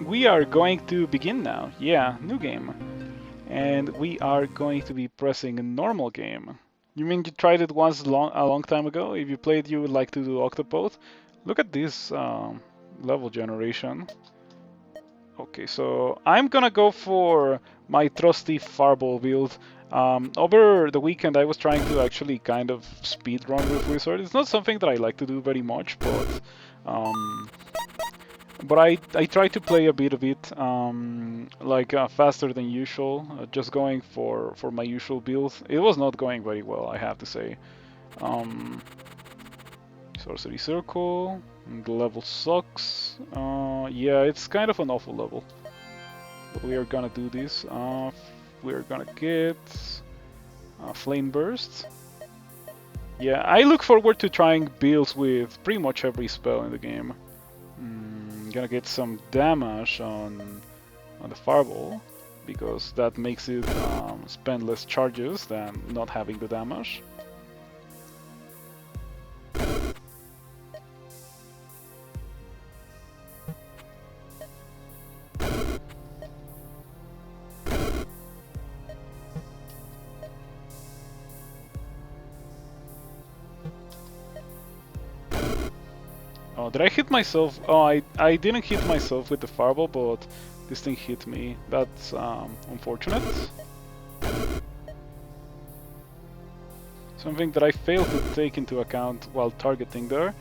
we are going to begin now. Yeah, new game. And we are going to be pressing a normal game. You mean you tried it once a long time ago? If you played, you would like to do Octopath? Look at this level generation. Okay, so I'm gonna go for my trusty Fireball build. Over the weekend, I was trying to actually kind of speed run with Wizard. It's not something that I like to do very much, um, but I try to play a bit of it like faster than usual, just going for my usual build. It was not going very well, I have to say. Um, Sorcery Circle, the level sucks. Yeah, it's kind of an awful level. But we are gonna do this. We're gonna get Flame Burst. Yeah, I look forward to trying builds with pretty much every spell in the game. Gonna get some damage on the Fireball, because that makes it spend less charges than not having the damage. Oh, did I hit myself? Oh, I didn't hit myself with the Fireball, but this thing hit me. That's unfortunate. Something that I failed to take into account while targeting there.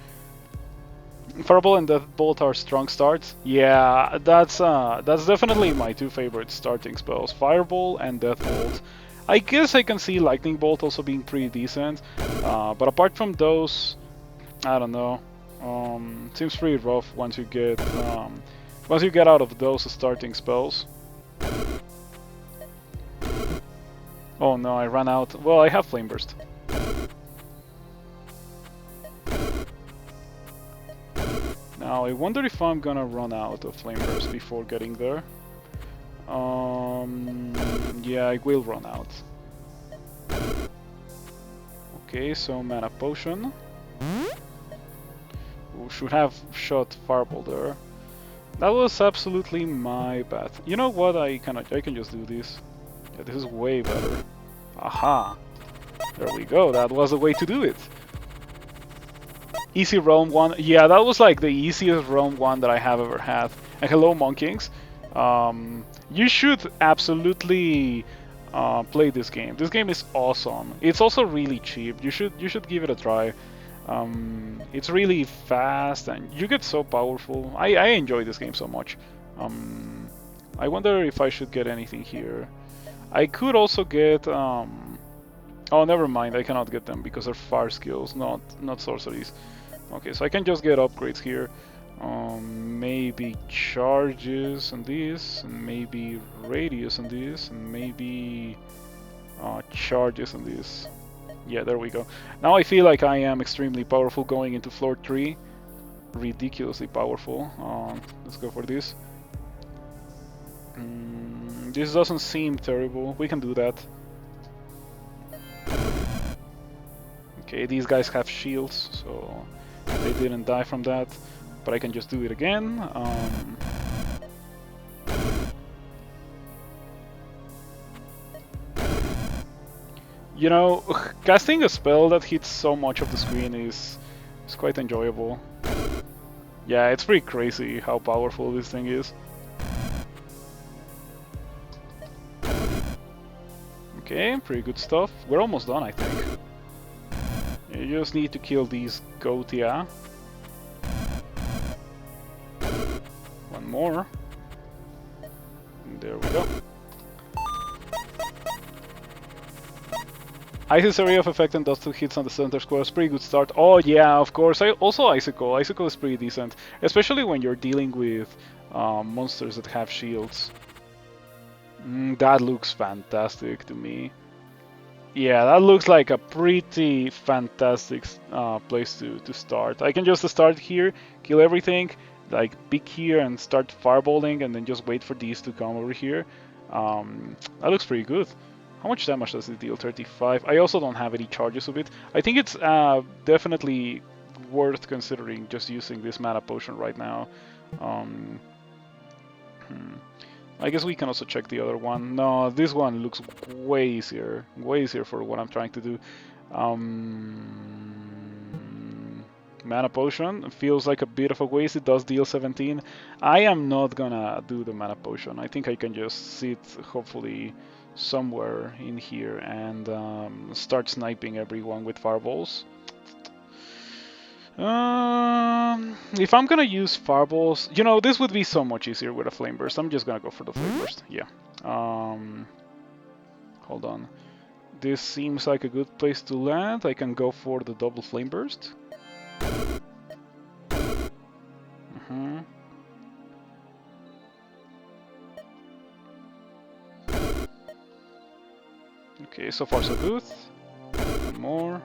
Fireball and Deathbolt are strong starts. Yeah, that's definitely my two favorite starting spells, Fireball and Deathbolt. I guess I can see Lightning Bolt also being pretty decent, but apart from those, I don't know. Seems pretty rough once you get out of those starting spells. Oh no, I ran out. Well, I have Flame Burst. Now I wonder if I'm gonna run out of Flame Burst before getting there. Yeah, I will run out. Okay, so Mana Potion. We should have shot Fireball there. That was absolutely my bad. You know what? I can just do this. Yeah, this is way better. Aha! There we go. That was the way to do it. Easy Realm 1. Yeah, that was like the easiest Realm 1 that I have ever had. And hello, Monkings. You should absolutely play this game. This game is awesome. It's also really cheap. You should give it a try. It's really fast and you get so powerful. I enjoy this game so much. I wonder if I should get anything here. I could also get oh, never mind. I cannot get them because they're fire skills, not sorceries. Okay, so I can just get upgrades here. Maybe charges on this, and maybe radius on this, and maybe charges on this. Yeah, there we go. Now I feel like I am extremely powerful going into floor 3. Ridiculously powerful. Let's go for this. This doesn't seem terrible. We can do that. Okay, these guys have shields, so they didn't die from that. But I can just do it again. You know, casting a spell that hits so much of the screen is quite enjoyable. Yeah, it's pretty crazy how powerful this thing is. Okay, pretty good stuff. We're almost done, I think. You just need to kill these Gotia. One more. And there we go. Ice's area of effect and does 2 hits on the center square. It's pretty good start. Oh yeah, of course. Also Icicle. Icicle is pretty decent, especially when you're dealing with monsters that have shields. That looks fantastic to me. Yeah, that looks like a pretty fantastic place to start. I can just start here, kill everything, like peek here and start fireballing, and then just wait for these to come over here. That looks pretty good. How much damage does it deal? 35. I also don't have any charges of it. I think it's definitely worth considering just using this mana potion right now. I guess we can also check the other one. No, this one looks way easier for what I'm trying to do. Mana Potion feels like a bit of a waste. It does deal 17. I am not gonna do the Mana Potion. I think I can just sit, hopefully, somewhere in here and start sniping everyone with fireballs. If I'm gonna use fireballs, you know, this would be so much easier with a flame burst. I'm just gonna go for the flame burst. Yeah. Hold on. This seems like a good place to land. I can go for the double flame burst. Okay, so far so good. One more.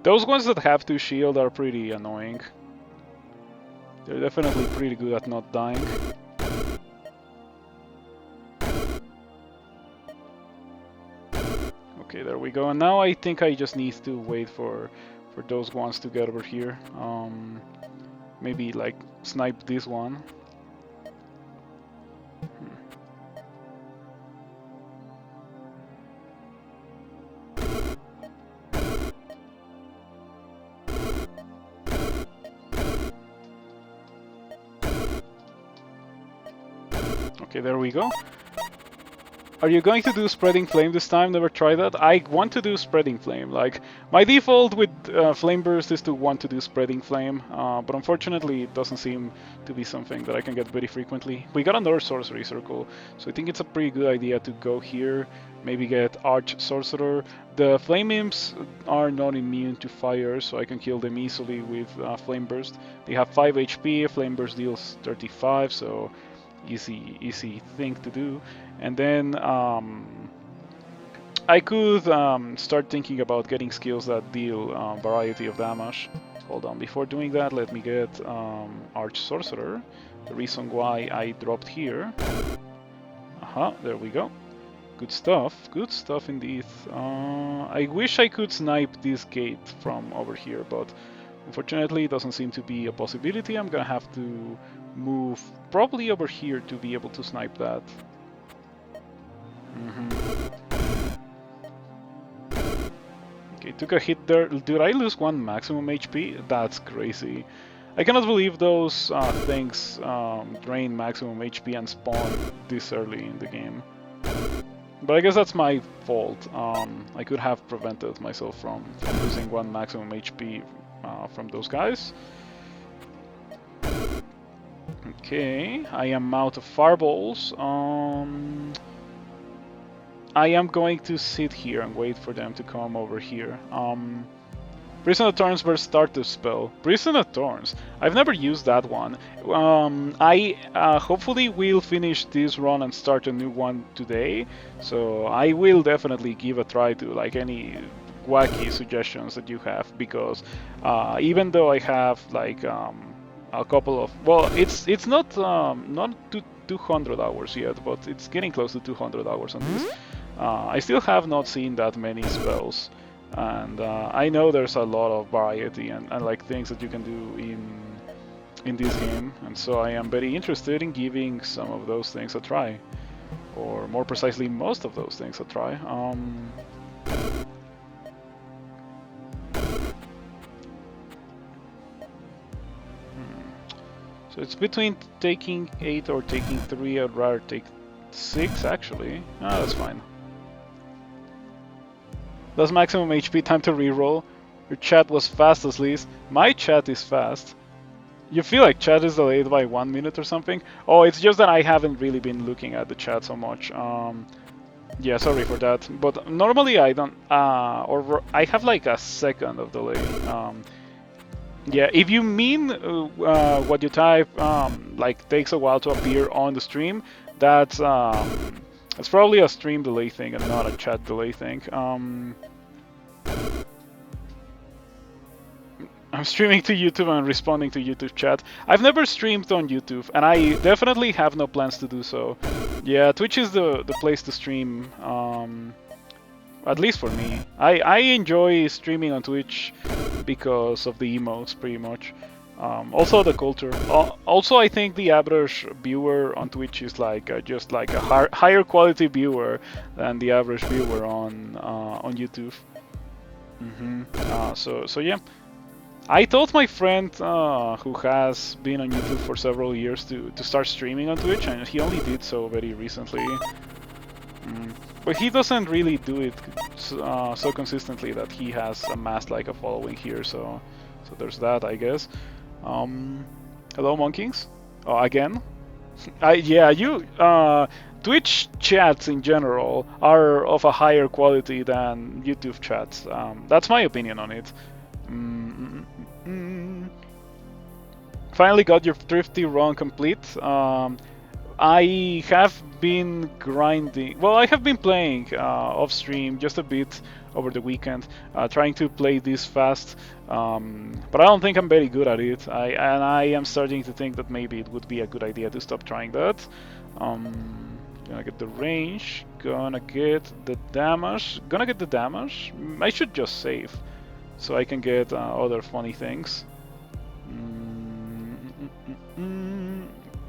Those ones that have to shield are pretty annoying. They're definitely pretty good at not dying. Okay, there we go. And now I think I just need to wait for those ones to get over here. Maybe like snipe this one. Okay, there we go. Are you going to do Spreading Flame this time? Never tried that. I want to do Spreading Flame. Like, my default with Flame Burst is to want to do Spreading Flame, but unfortunately it doesn't seem to be something that I can get very frequently. We got another Sorcery Circle, so I think it's a pretty good idea to go here, maybe get Arch Sorcerer. The Flame Imps are not immune to fire, so I can kill them easily with Flame Burst. They have 5 HP, Flame Burst deals 35, so easy thing to do. And then I could start thinking about getting skills that deal variety of damage. Hold on, before doing that, let me get Arch Sorcerer. The reason why I dropped here. There we go. Good stuff indeed. I wish I could snipe this gate from over here, but unfortunately it doesn't seem to be a possibility. I'm gonna have to move probably over here to be able to snipe that. Okay, took a hit there. Did I lose 1 maximum HP? That's crazy. I cannot believe those things drain maximum HP and spawn this early in the game. But I guess that's my fault. I could have prevented myself from losing 1 maximum HP from those guys. Okay, I am out of fireballs. I am going to sit here and wait for them to come over here. Prison of Thorns versus Starter spell. Prison of Thorns. I've never used that one. I hopefully will finish this run and start a new one today. So I will definitely give a try to like any wacky suggestions that you have, because even though I have like a couple of, well, it's not to 200 hours yet, but it's getting close to 200 hours on this. I still have not seen that many spells, and I know there's a lot of variety and like things that you can do in this game, and so I am very interested in giving some of those things a try, or more precisely most of those things a try. So it's between taking 8 or taking 3. I'd rather take 6 actually. That's fine. Does maximum HP, time to reroll. Your chat was fast as least. My chat is fast. You feel like chat is delayed by 1 minute or something? Oh, it's just that I haven't really been looking at the chat so much. Yeah, sorry for that. But normally I don't, or I have like a second of delay. Yeah, if you mean what you type like takes a while to appear on the stream, that's probably a stream delay thing and not a chat delay thing. I'm streaming to YouTube and responding to YouTube chat. I've never streamed on YouTube, and I definitely have no plans to do so. Yeah, Twitch is the place to stream, at least for me. I enjoy streaming on Twitch because of the emotes, pretty much. Also the culture. Also, I think the average viewer on Twitch is like just like a higher quality viewer than the average viewer on YouTube. So yeah. I told my friend who has been on YouTube for several years to start streaming on Twitch, and he only did so very recently. But he doesn't really do it so consistently that he has amassed like a following here, so there's that, I guess. Hello, Monkings. Oh, again? Twitch chats in general are of a higher quality than YouTube chats. That's my opinion on it. Finally got your Thrifty run complete. I have been grinding. Well, I have been playing off stream just a bit over the weekend, trying to play this fast. But I don't think I'm very good at it. I am starting to think that maybe it would be a good idea to stop trying that. Gonna get the range. Gonna get the damage. I should just save, so I can get other funny things.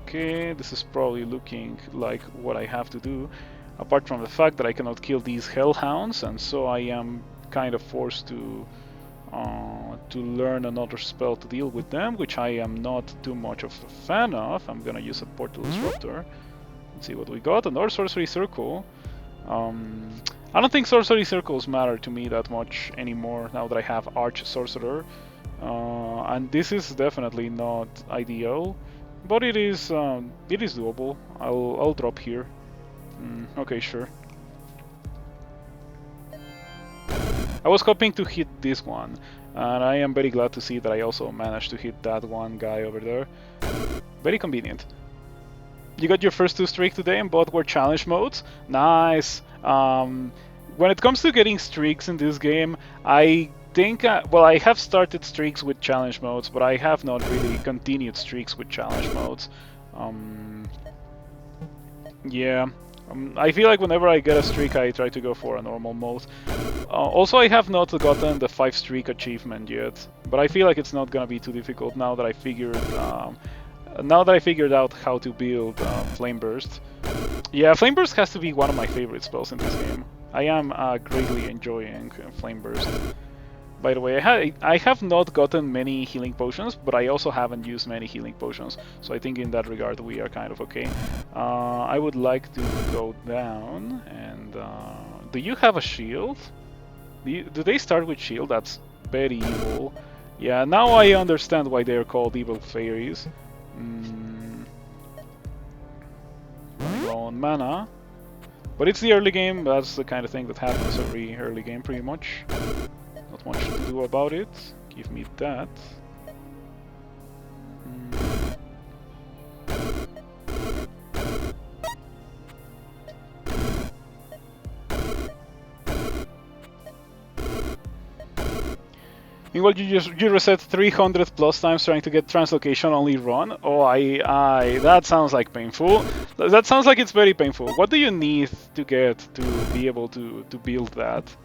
Okay, this is probably looking like what I have to do, apart from the fact that I cannot kill these hellhounds, and so I am kind of forced to learn another spell to deal with them, which I am not too much of a fan of. I'm gonna use a Portal Disruptor. Let's see what we got. Another Sorcery Circle. I don't think Sorcery Circles matter to me that much anymore now that I have Arch Sorcerer. And this is definitely not ideal, but it is doable. I'll drop here. Okay, sure. I was hoping to hit this one, and I am very glad to see that I also managed to hit that one guy over there. Very convenient. You got your first 2 streaks today, and both were challenge modes. Nice. When it comes to getting streaks in this game, I think, well, I have started streaks with challenge modes, but I have not really continued streaks with challenge modes. Yeah, I feel like whenever I get a streak, I try to go for a normal mode. Also, I have not gotten the 5 streak achievement yet, but I feel like it's not gonna be too difficult now that I figured out how to build Flame Burst. Yeah, Flame Burst has to be one of my favorite spells in this game. I am greatly enjoying Flame Burst. By the way, I have not gotten many healing potions, but I also haven't used many healing potions, so I think in that regard we are kind of okay. I would like to go down, and do you have a shield? Do they start with shield? That's very evil. Yeah, now I understand why they're called evil fairies. Low on mana. But it's the early game, that's the kind of thing that happens every early game pretty much. Not much to do about it. Give me that. Meanwhile, you reset 300 plus times trying to get translocation only run. Oh, that sounds like painful. That sounds like it's very painful. What do you need to get to be able to build that?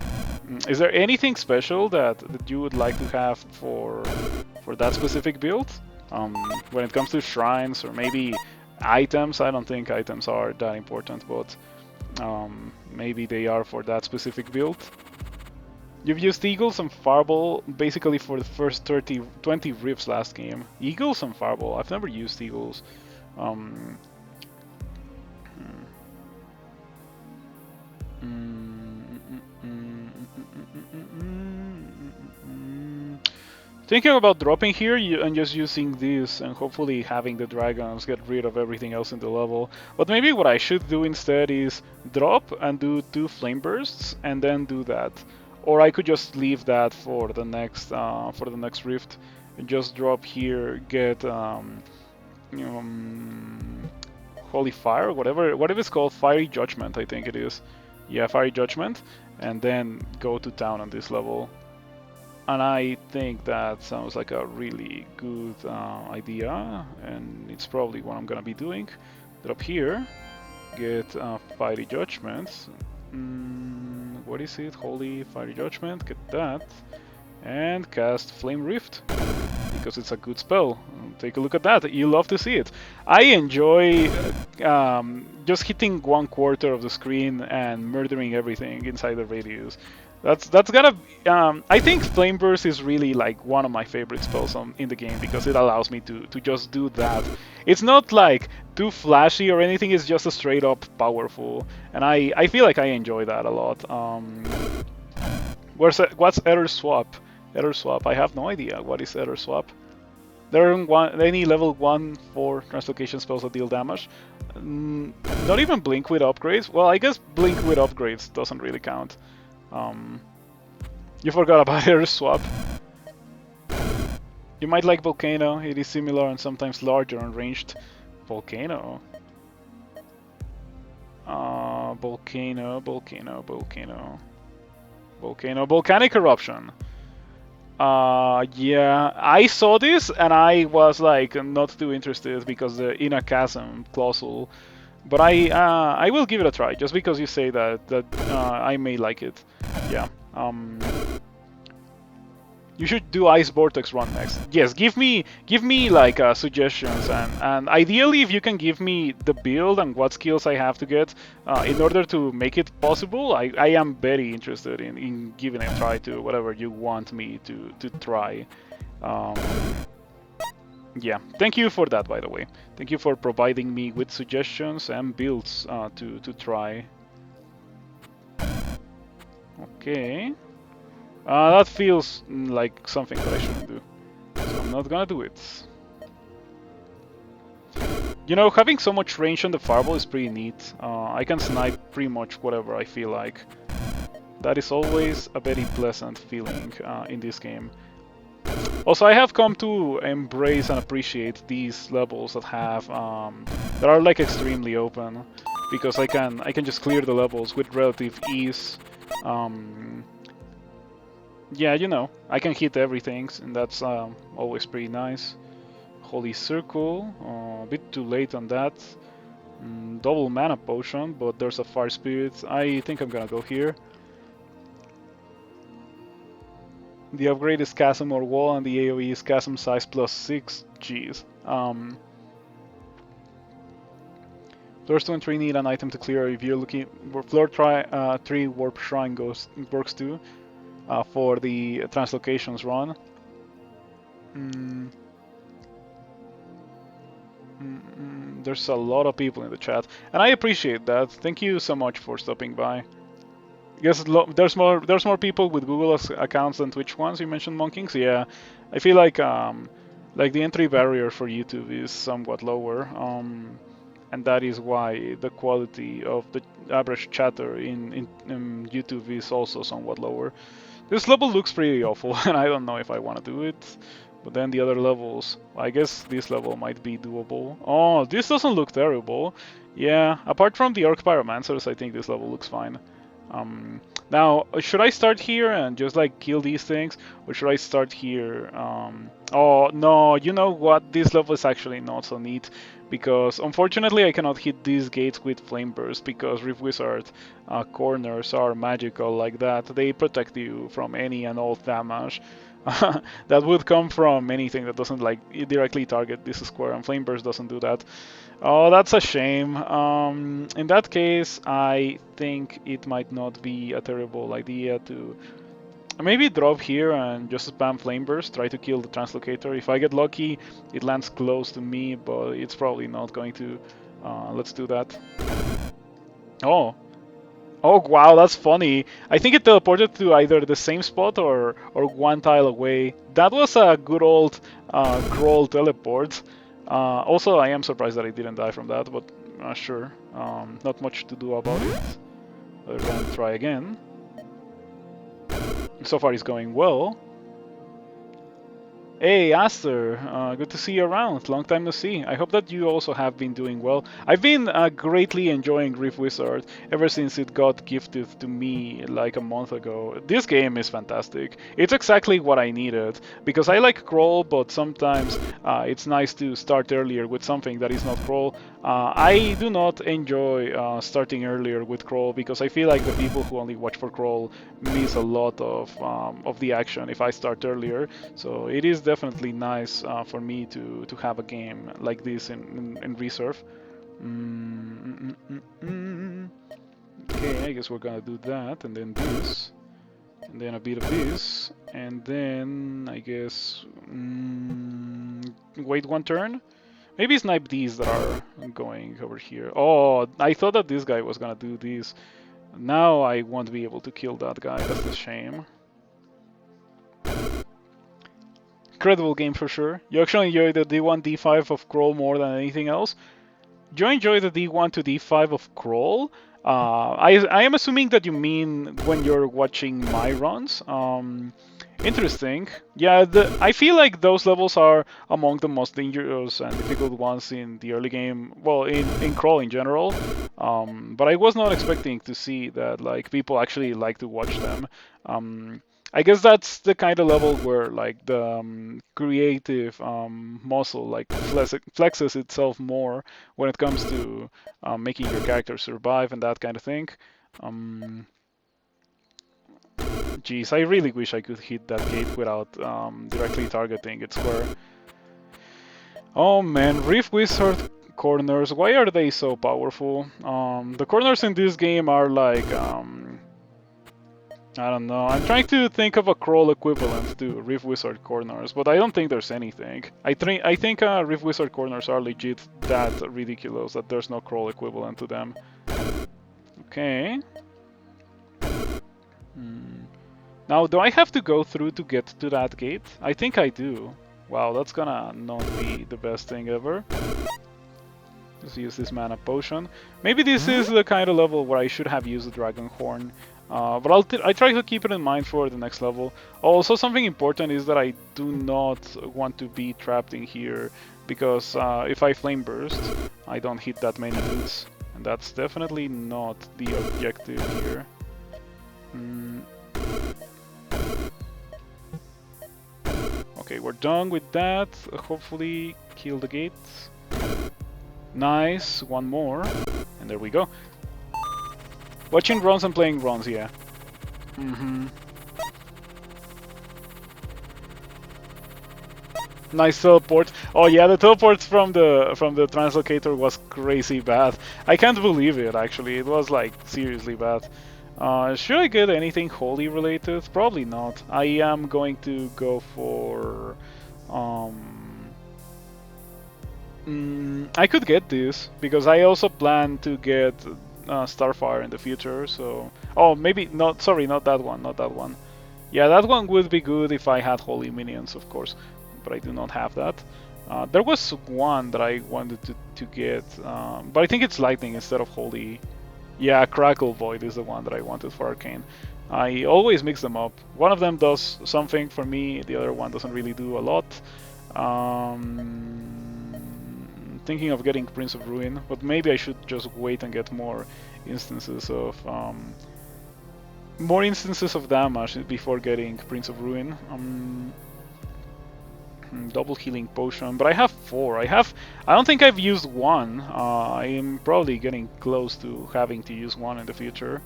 Is there anything special that you would like to have for that specific build? When it comes to shrines or maybe items, I don't think items are that important, but maybe they are for that specific build. You've used Eagles and Fireball basically for the first 20 rifts last game. Eagles and Fireball, I've never used Eagles. Thinking about dropping here and just using this and hopefully having the dragons get rid of everything else in the level. But maybe what I should do instead is drop and do 2 flame bursts and then do that. Or I could just leave that for the next rift and just drop here, get Holy Fire, whatever it's called, Fiery Judgment, I think it is. Yeah, Fiery Judgment, and then go to town on this level. And I think that sounds like a really good idea, and it's probably what I'm gonna be doing. Drop here, get Fiery Judgment. What is it? Holy Fiery Judgment, get that. And cast Flame Rift, because it's a good spell. Take a look at that, you love to see it. I enjoy just hitting 1/4 of the screen and murdering everything inside the radius. That's gonna. I think Flame Burst is really like one of my favorite spells in the game because it allows me to just do that. It's not like too flashy or anything. It's just a straight up powerful, and I feel like I enjoy that a lot. What's Error Swap? Error Swap. I have no idea what is Error Swap. There aren't any level 1 for translocation spells that deal damage. Not even Blink with upgrades. Well, I guess Blink with upgrades doesn't really count. You forgot about Error Swap. You might like Volcano. It is similar and sometimes larger and ranged. Volcano. Volcanic Eruption. Yeah, I saw this and I was like not too interested because the in a chasm Clawsul, but I will give it a try just because you say that I may like it. Yeah. You should do Ice Vortex run next. Yes, give me like suggestions and ideally if you can give me the build and what skills I have to get in order to make it possible. I am very interested in giving a try to whatever you want me to try. Yeah, thank you for that, by the way. Thank you for providing me with suggestions and builds to try. Okay. That feels like something that I shouldn't do, so I'm not gonna do it. You know, having so much range on the fireball is pretty neat. I can snipe pretty much whatever I feel like. That is always a very pleasant feeling in this game. Also, I have come to embrace and appreciate these levels that have that are like extremely open, because I can just clear the levels with relative ease. Yeah, you know, I can hit everything, and that's always pretty nice. Holy Circle, a bit too late on that. Double Mana Potion, but there's a Fire Spirit. I think I'm gonna go here. The upgrade is Chasm or Wall, and the AoE is Chasm size +6. Jeez. Floors 2 and 3 need an item to clear. If you're looking, floor 3 Warp Shrine works too. For the translocations run. There's a lot of people in the chat, and I appreciate that. Thank you so much for stopping by. Yes, there's more people with Google accounts than Twitch ones. You mentioned Monkings, yeah. I feel like the entry barrier for YouTube is somewhat lower, and that is why the quality of the average chatter in YouTube is also somewhat lower. This level looks pretty awful, and I don't know if I want to do it. But then the other levels, I guess this level might be doable. Oh, this doesn't look terrible. Yeah, apart from the Orc Pyromancers, I think this level looks fine. Now, should I start here and just like kill these things, or should I start here? Oh no, you know what? This level is actually not so neat, because unfortunately I cannot hit these gates with Flame Burst because Rift Wizard corners are magical like that. They protect you from any and all damage that would come from anything that doesn't like directly target this square, and Flame Burst doesn't do that. Oh, that's a shame. In that case, I think it might not be a terrible idea to maybe drop here and just spam Flame Burst, try to kill the Translocator. If I get lucky, it lands close to me, but it's probably not going to. Let's do that. Oh. Oh wow, that's funny. I think it teleported to either the same spot or one tile away. That was a good old Crawl teleport. Also, I am surprised that I didn't die from that, but sure. Not much to do about it. We're going to try again. So far it's going well. Hey, Aster, good to see you around. Long time no see. I hope that you also have been doing well. I've been greatly enjoying Rift Wizard ever since it got gifted to me like a month ago. This game is fantastic. It's exactly what I needed because I like crawl, but sometimes it's nice to start earlier with something that is not crawl. I do not enjoy starting earlier with crawl because I feel like the people who only watch for crawl miss a lot of the action if I start earlier. So it is definitely nice for me to have a game like this in Resurf. Okay, I guess we're gonna do that, and then this, and then a bit of this, and then I guess wait one turn. Maybe snipe these that are going over here. Oh, I thought that this guy was gonna do this. Now I won't be able to kill that guy. That's a shame. Incredible game for sure. You actually enjoy the D1, D5 of Crawl more than anything else. Do you enjoy the D1 to D5 of Crawl? I am assuming that you mean when you're watching my runs. Interesting. Yeah, I feel like those levels are among the most dangerous and difficult ones in the early game. Well, in Crawl in general. But I was not expecting to see that like people actually like to watch them. I guess that's the kind of level where like the creative muscle like flexes itself more when it comes to making your character survive and that kind of thing. Geez, I really wish I could hit that gate without directly targeting its square. Oh man, Rift Wizard corners, why are they so powerful? The corners in this game are like I don't know. I'm trying to think of a crawl equivalent to Rift Wizard corners, but I don't think there's anything. I think Rift Wizard corners are legit that ridiculous that there's no crawl equivalent to them. Okay. Now, do I have to go through to get to that gate? I think I do. Wow, that's gonna not be the best thing ever. Let's use this mana potion. Maybe this is the kind of level where I should have used the Dragon Horn. But I try to keep it in mind for the next level. Also, something important is that I do not want to be trapped in here, because if I Flame Burst, I don't hit that many hits. And that's definitely not the objective here. Okay, we're done with that. Hopefully kill the gate. Nice, one more. And there we go. Watching runs and playing runs, yeah. Nice teleport. Oh yeah, the teleport from the translocator was crazy bad. I can't believe it actually. It was like seriously bad. Should I get anything holy related? Probably not. I am going to go for I could get this because I also plan to get Starfire in the future. So maybe not. Sorry, not that one. Not that one. Yeah, that one would be good if I had holy minions, of course, but I do not have that. There was one that I wanted to get, but I think it's lightning instead of holy. Yeah, Crackle Void is the one that I wanted for Arcane. I always mix them up. One of them does something for me, the other one doesn't really do a lot. Thinking of getting Prince of Ruin, but maybe I should just wait and get more instances of damage before getting Prince of Ruin. Double healing potion, but I have 4. I don't think I've used one. I'm probably getting close to having to use one in the future.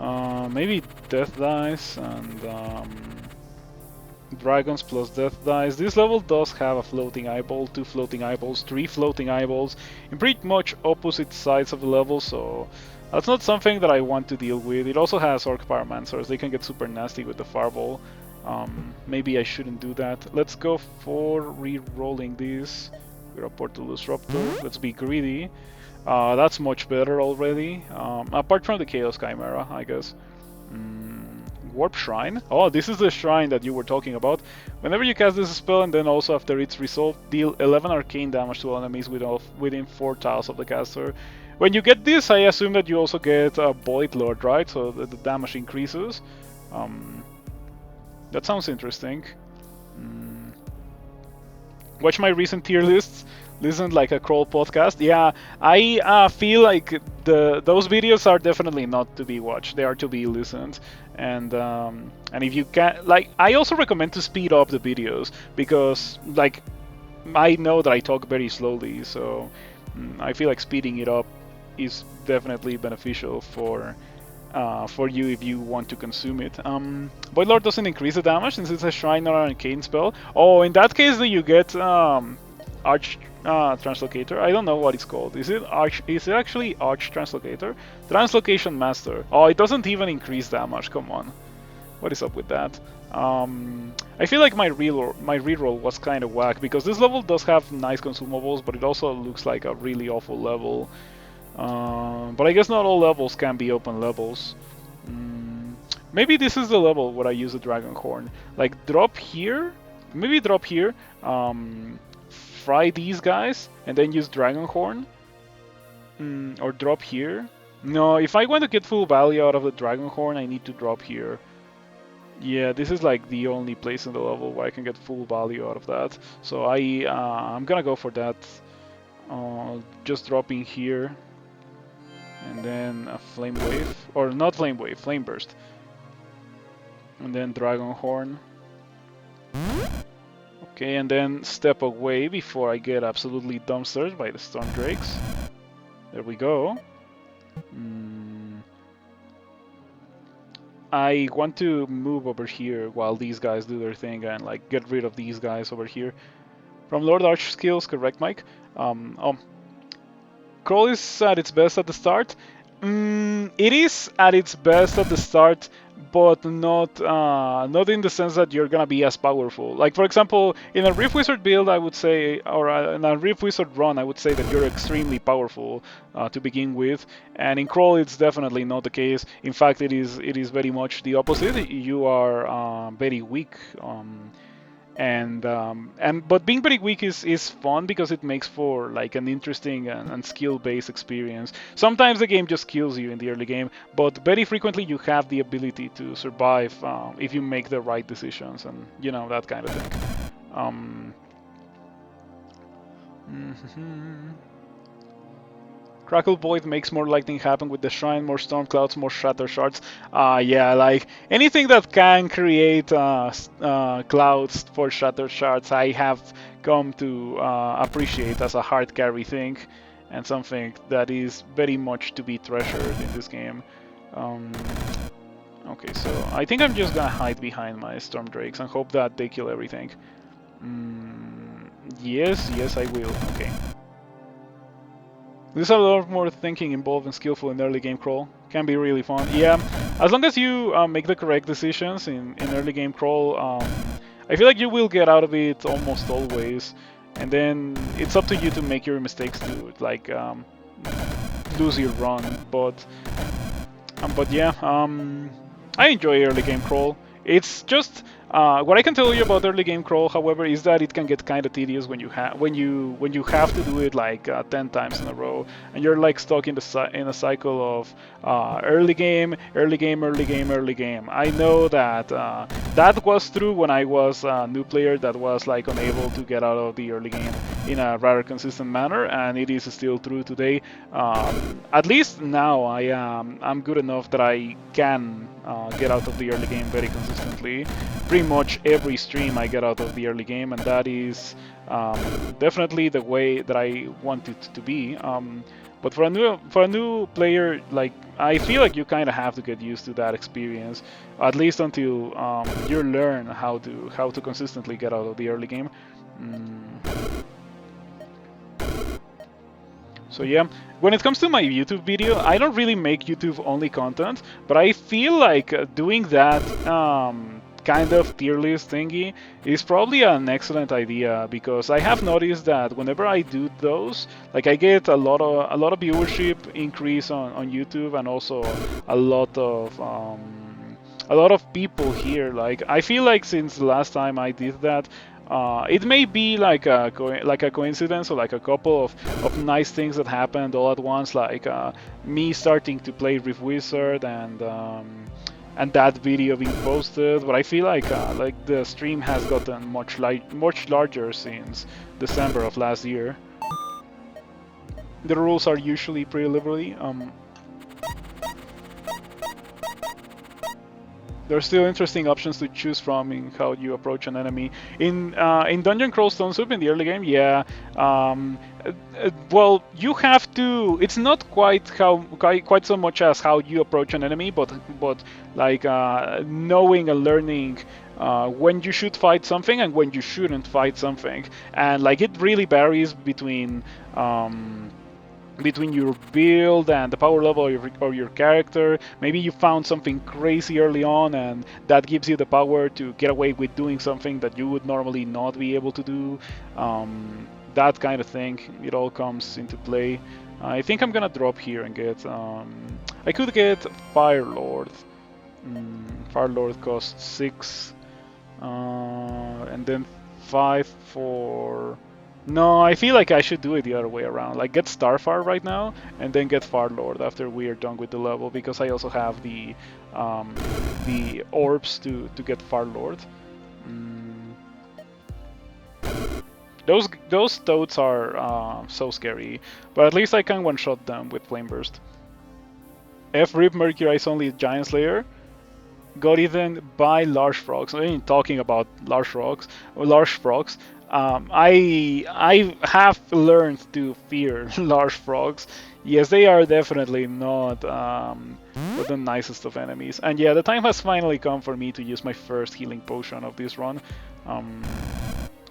Maybe Death Dice and Dragons plus Death Dice. This level does have a floating eyeball, 2 floating eyeballs, 3 floating eyeballs in pretty much opposite sides of the level, so that's not something that I want to deal with. It also has Orc Pyromancers. They can get super nasty with the Fireball. Maybe I shouldn't do that. Let's go for re-rolling this. We're a Portal Disruptor. Let's be greedy. That's much better already. Apart from the Chaos Chimera, I guess. Warp Shrine. Oh, this is the shrine that you were talking about. Whenever you cast this spell and then also after it's resolved, deal 11 arcane damage to enemies within 4 tiles of the caster. When you get this, I assume that you also get a Void Lord, right? So the damage increases. That sounds interesting. Watch my recent tier lists. Listen like a Crawl podcast. Yeah, I feel like those videos are definitely not to be watched. They are to be listened. And if you can, like, I also recommend to speed up the videos because like I know that I talk very slowly, so I feel like speeding it up is definitely beneficial for you if you want to consume it. Void Lord doesn't increase the damage since it's a Shrine or an Arcane spell. Oh, in that case, do you get Arch Translocator? I don't know what it's called. Is it Arch? Is it actually Arch Translocator? Translocation Master. Oh, it doesn't even increase damage. Come on, what is up with that? I feel like my reroll was kind of whack because this level does have nice consumables, but it also looks like a really awful level. But I guess not all levels can be open levels. Maybe this is the level where I use the Dragon Horn. Like drop here, maybe drop here, fry these guys, and then use Dragon Horn. Or drop here. No, if I want to get full value out of the Dragon Horn, I need to drop here. Yeah, this is like the only place in the level where I can get full value out of that. So I'm gonna go for that. Just dropping here. And then a Flame Wave, or not Flame Wave, Flame Burst. And then Dragon Horn. Okay, and then step away before I get absolutely dumpstered by the Storm Drakes. There we go. I want to move over here while these guys do their thing and like get rid of these guys over here. From Lord Arch skills, correct, Mike? Crawl is at its best at the start. It is at its best at the start, but not in the sense that you're gonna be as powerful. Like for example, in a Rift Wizard build, I would say, or in a Rift Wizard run, I would say that you're extremely powerful to begin with. And in Crawl, it's definitely not the case. In fact, it is very much the opposite. You are very weak. But being very weak is fun because it makes for like an interesting and skill-based experience. Sometimes the game just kills you in the early game, but very frequently you have the ability to survive if you make the right decisions and you know, that kind of thing. Crackle Void makes more lightning happen with the Shrine, more Storm Clouds, more Shatter Shards. Yeah, like anything that can create clouds for Shatter Shards, I have come to appreciate as a hard carry thing, and something that is very much to be treasured in this game. Okay, so I think I'm just gonna hide behind my Storm Drakes and hope that they kill everything. Yes, I will. Okay. There's a lot more thinking involved and skillful in early game Crawl. Can be really fun. Yeah, as long as you make the correct decisions in early game Crawl, I feel like you will get out of it almost always. And then it's up to you to make your mistakes to like lose your run. But yeah, I enjoy early game Crawl. It's just what I can tell you about early game Crawl, however, is that it can get kind of tedious when you have to do it like 10 times in a row, and you're like stuck in a cycle of early game. I know that that was true when I was a new player that was like unable to get out of the early game in a rather consistent manner, and it is still true today. At least now I'm good enough that I can get out of the early game very consistently. Pretty much every stream I get out of the early game, and that is definitely the way that I want it to be. But for a new player, like I feel like you kind of have to get used to that experience, at least until you learn how to consistently get out of the early game. So yeah, when it comes to my YouTube video, I don't really make YouTube only content, but I feel like doing that kind of tier list thingy is probably an excellent idea, because I have noticed that whenever I do those, like I get a lot of viewership increase on YouTube, and also a lot of people here. Like I feel like since the last time I did that, it may be like a coincidence, or like a couple of nice things that happened all at once, like me starting to play Rift Wizard, and and that video being posted. But I feel like the stream has gotten much larger since December of last year. The rules are usually pretty liberally. There are still interesting options to choose from in how you approach an enemy. In Dungeon Crawl Stone Soup in the early game, yeah. Well, you have to. It's not quite so much as how you approach an enemy, but like knowing and learning when you should fight something and when you shouldn't fight something, and like it really varies between your build and the power level of your character. Maybe you found something crazy early on and that gives you the power to get away with doing something that you would normally not be able to do. That kind of thing, it all comes into play. I think I'm gonna drop here and get... I could get Fire Lord. Fire Lord costs 6. And then 5 for... No, I feel like I should do it the other way around. Like get Starfire right now, and then get Farlord after we are done with the level, because I also have the orbs to get Farlord. Those toads are so scary, but at least I can one-shot them with Flame Burst. Rip Mercurize only Giant Slayer. Got eaten by large frogs. I mean, talking about large frogs. I have learned to fear large frogs. Yes, they are definitely not the nicest of enemies. And yeah, the time has finally come for me to use my first healing potion of this run.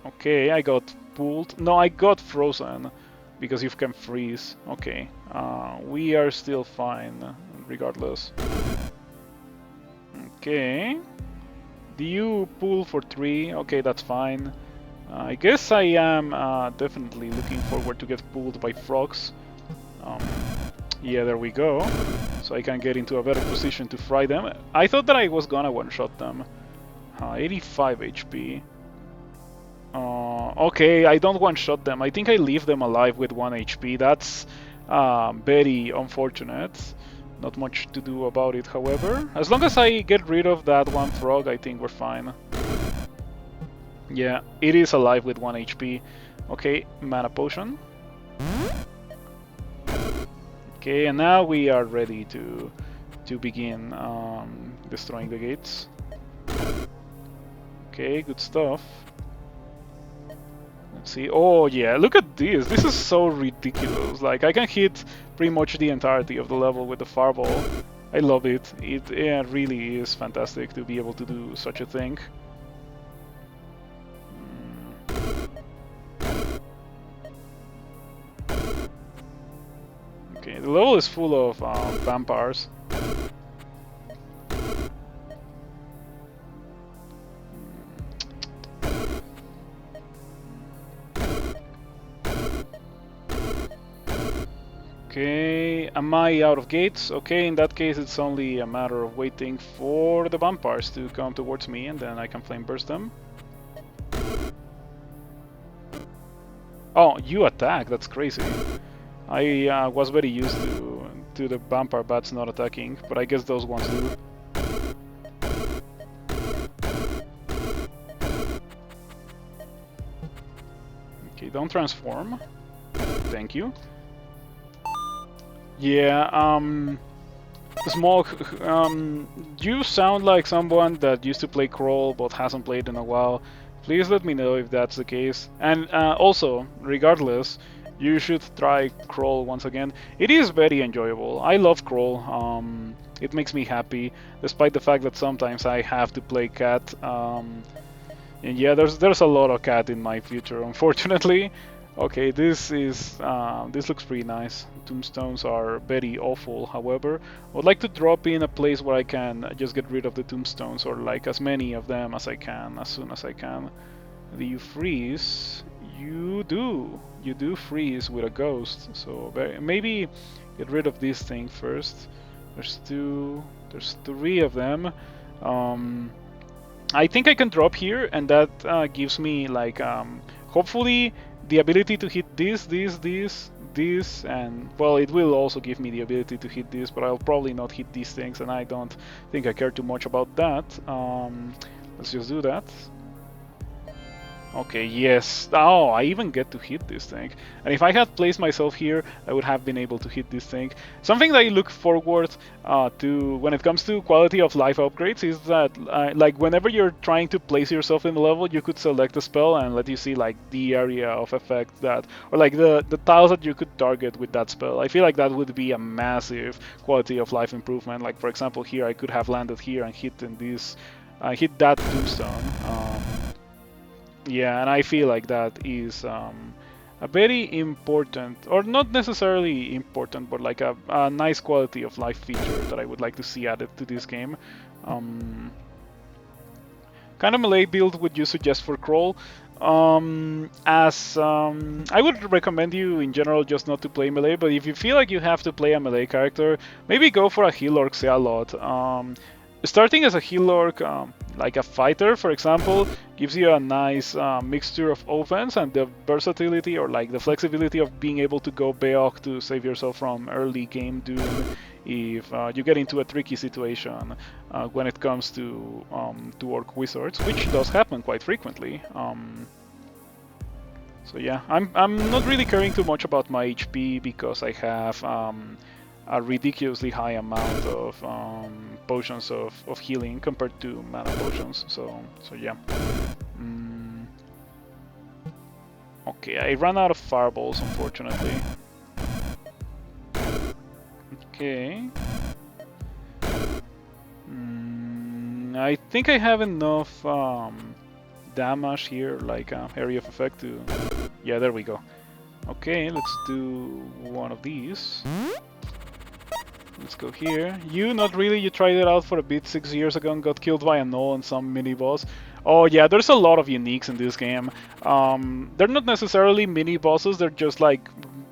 Okay, I got pulled. No, I got frozen because you can freeze. Okay, we are still fine regardless. Okay. Do you pull for 3? Okay, that's fine. I guess I am definitely looking forward to get pulled by frogs. Yeah, there we go. So I can get into a better position to fry them. I thought that I was gonna one-shot them. 85 HP. Okay, I don't one-shot them. I think I leave them alive with 1 HP. That's very unfortunate. Not much to do about it, however. As long as I get rid of that one frog, I think we're fine. Yeah, it is alive with 1 HP. Okay, mana potion. Okay, and now we are ready to begin destroying the gates. Okay, good stuff. Let's see. Oh yeah, look at this. This is so ridiculous. Like, I can hit pretty much the entirety of the level with the fireball. I love it. It really is fantastic to be able to do such a thing. Okay, the level is full of vampires. Okay, am I out of gates? Okay, in that case it's only a matter of waiting for the vampires to come towards me and then I can flame burst them. Oh, you attack, that's crazy. I was very used to the vampire bats not attacking, but I guess those ones do. Okay, don't transform. Thank you. Yeah, Smog, you sound like someone that used to play Crawl but hasn't played in a while. Please let me know if that's the case. And also, regardless, you should try Crawl once again. It is very enjoyable. I love Crawl. It makes me happy, despite the fact that sometimes I have to play Cat. And yeah, there's a lot of Cat in my future, unfortunately. Okay, this looks pretty nice. Tombstones are very awful, however. I would like to drop in a place where I can just get rid of the tombstones, or like as many of them as I can, as soon as I can. Do you freeze? You do. You do freeze with a ghost, so maybe get rid of this thing first. There's 3 of them. I think I can drop here, and that gives me like hopefully the ability to hit this, and well, it will also give me the ability to hit this, but I'll probably not hit these things, and I don't think I care too much about that. Let's just do that. Okay, yes. Oh, I even get to hit this thing. And if I had placed myself here, I would have been able to hit this thing. Something that I look forward to when it comes to quality of life upgrades is that, like, whenever you're trying to place yourself in the level, you could select a spell and let you see, like, the area of effect that, or like the tiles that you could target with that spell. I feel like that would be a massive quality of life improvement. Like, for example, here I could have landed here and hit in this, hit that tombstone. Yeah, and I feel like that is a very important, or not necessarily important, but like a nice quality of life feature that I would like to see added to this game. Kind of melee build would you suggest for Crawl? I would recommend you in general just not to play melee, but if you feel like you have to play a melee character, maybe go for a heal orc Zealot. Starting as a heal orc, like a fighter, for example, gives you a nice mixture of offense and the versatility, or like the flexibility of being able to go Beok to save yourself from early game doom if you get into a tricky situation when it comes to orc wizards, which does happen quite frequently. So yeah, I'm not really caring too much about my HP because I have a ridiculously high amount of potions of healing compared to mana potions. So yeah. Okay, I ran out of fireballs, unfortunately. Okay. I think I have enough damage here, like area of effect to... Yeah, there we go. Okay, let's do one of these. Let's go here. You, not really. You tried it out for a bit 6 years ago and got killed by a gnoll and some mini-boss. Oh yeah, there's a lot of uniques in this game. They're not necessarily mini-bosses, they're just like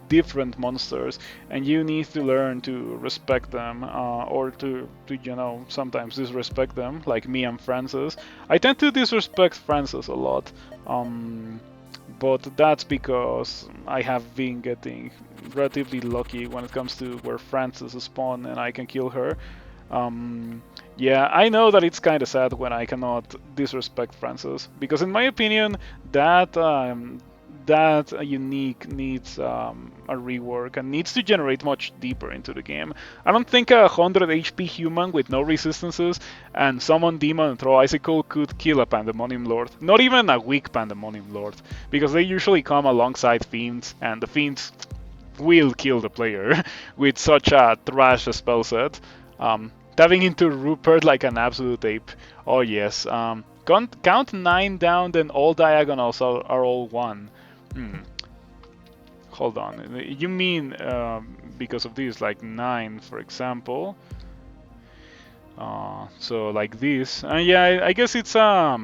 different monsters, and you need to learn to respect them, or to you know, sometimes disrespect them, like me and Francis. I tend to disrespect Francis a lot, but that's because I have been getting relatively lucky when it comes to where Francis spawn and I can kill her. Yeah, I know that it's kind of sad when I cannot disrespect Francis, because in my opinion, that unique needs a rework and needs to generate much deeper into the game. I don't think a 100 HP human with no resistances and summon demon and throw icicle could kill a Pandemonium Lord. Not even a weak Pandemonium Lord, because they usually come alongside fiends, and the fiends will kill the player with such a trash spell set. Tapping into Rupert like an absolute ape. Oh yes. Count 9 down, then all diagonals are all 1. Hold on. You mean because of this, like 9, for example? So like this. Yeah, I guess it's a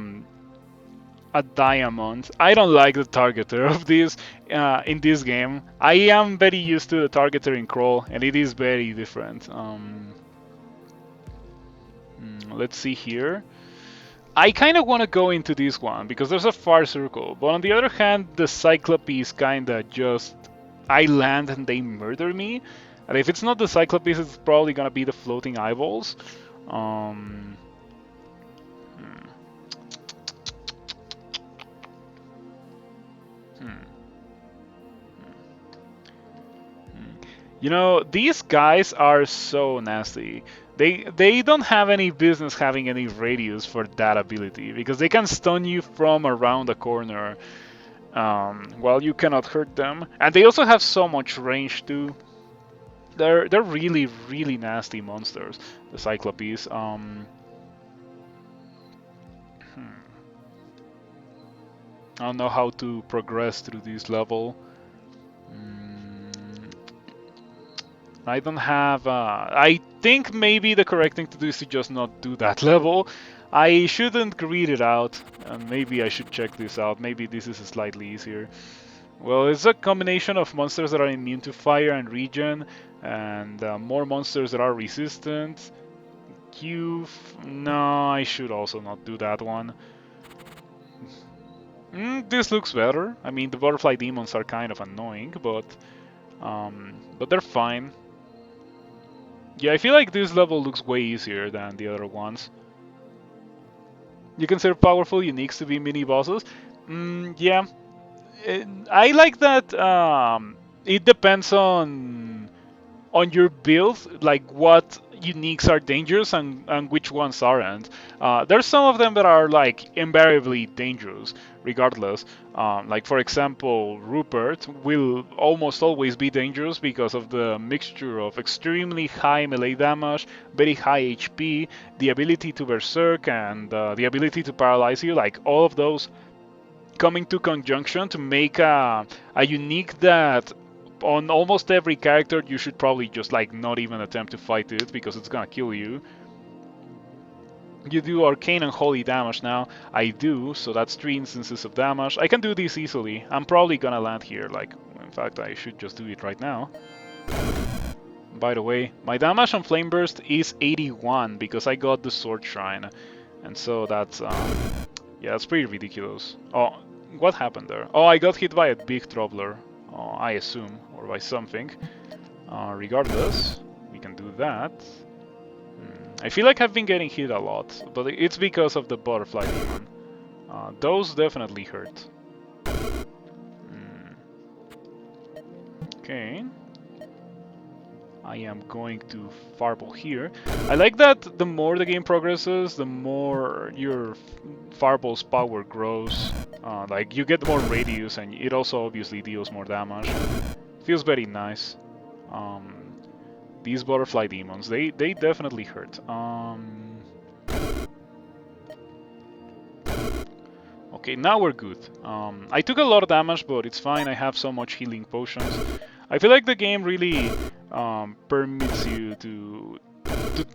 diamond. I don't like the targeter of this in this game. I am very used to the targeter in Crawl, and it is very different. Let's see here. I kind of want to go into this one because there's a far circle, but on the other hand, the Cyclopes kind of just... I land and they murder me. And if it's not the Cyclopes, it's probably gonna be the floating eyeballs. You know, these guys are so nasty. They don't have any business having any radius for that ability, because they can stun you from around the corner while you cannot hurt them. And they also have so much range too. They're really, really nasty monsters, the Cyclopes. I don't know how to progress through this level. I don't have... I think maybe the correct thing to do is to just not do that level. I shouldn't read it out, and maybe I should check this out. Maybe this is slightly easier. Well, it's a combination of monsters that are immune to fire and regen, and more monsters that are resistant. No, I should also not do that one. This looks better. I mean, the butterfly demons are kind of annoying, but they're fine. Yeah, I feel like this level looks way easier than the other ones. You consider powerful uniques to be mini bosses? Yeah, I like that. It depends on your build, like what uniques are dangerous and which ones aren't. There's some of them that are like invariably dangerous, regardless. Like for example, Rupert will almost always be dangerous because of the mixture of extremely high melee damage, very high HP, the ability to berserk, and the ability to paralyze you. Like all of those coming to conjunction to make a unique that on almost every character you should probably just like not even attempt to fight it because it's gonna kill you. You do arcane and holy damage now. I do, so that's 3 instances of damage. I can do this easily. I'm probably gonna land here, like, in fact I should just do it right now. By the way, my damage on Flame Burst is 81 because I got the Sword Shrine. And so that's, yeah, that's pretty ridiculous. Oh, what happened there? Oh, I got hit by a big Troubler, I assume, or by something. Regardless, we can do that. I feel like I've been getting hit a lot, but it's because of the Butterfly Demon. Those definitely hurt. Okay. I am going to Fireball here. I like that the more the game progresses, the more your Fireball's power grows. Like, you get more radius, and it also obviously deals more damage. Feels very nice. These Butterfly Demons, they definitely hurt. Okay, now we're good. I took a lot of damage, but it's fine. I have so much healing potions. I feel like the game really permits you to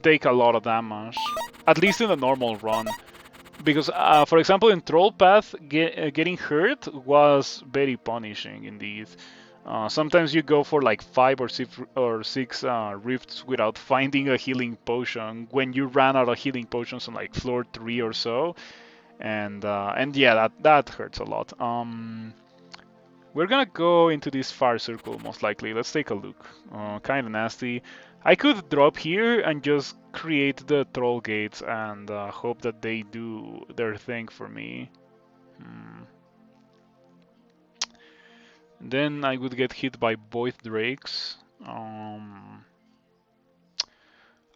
take a lot of damage, at least in the normal run. Because, for example, in Troll Path, getting hurt was very punishing indeed. Sometimes you go for like 5 or 6 rifts without finding a healing potion when you ran out of healing potions on like floor 3 or so, and yeah, that hurts a lot. We're gonna go into this fire circle most likely. Let's take a look. Kind of nasty. I could drop here and just create the troll gates and hope that they do their thing for me. Then I would get hit by Void Drakes. I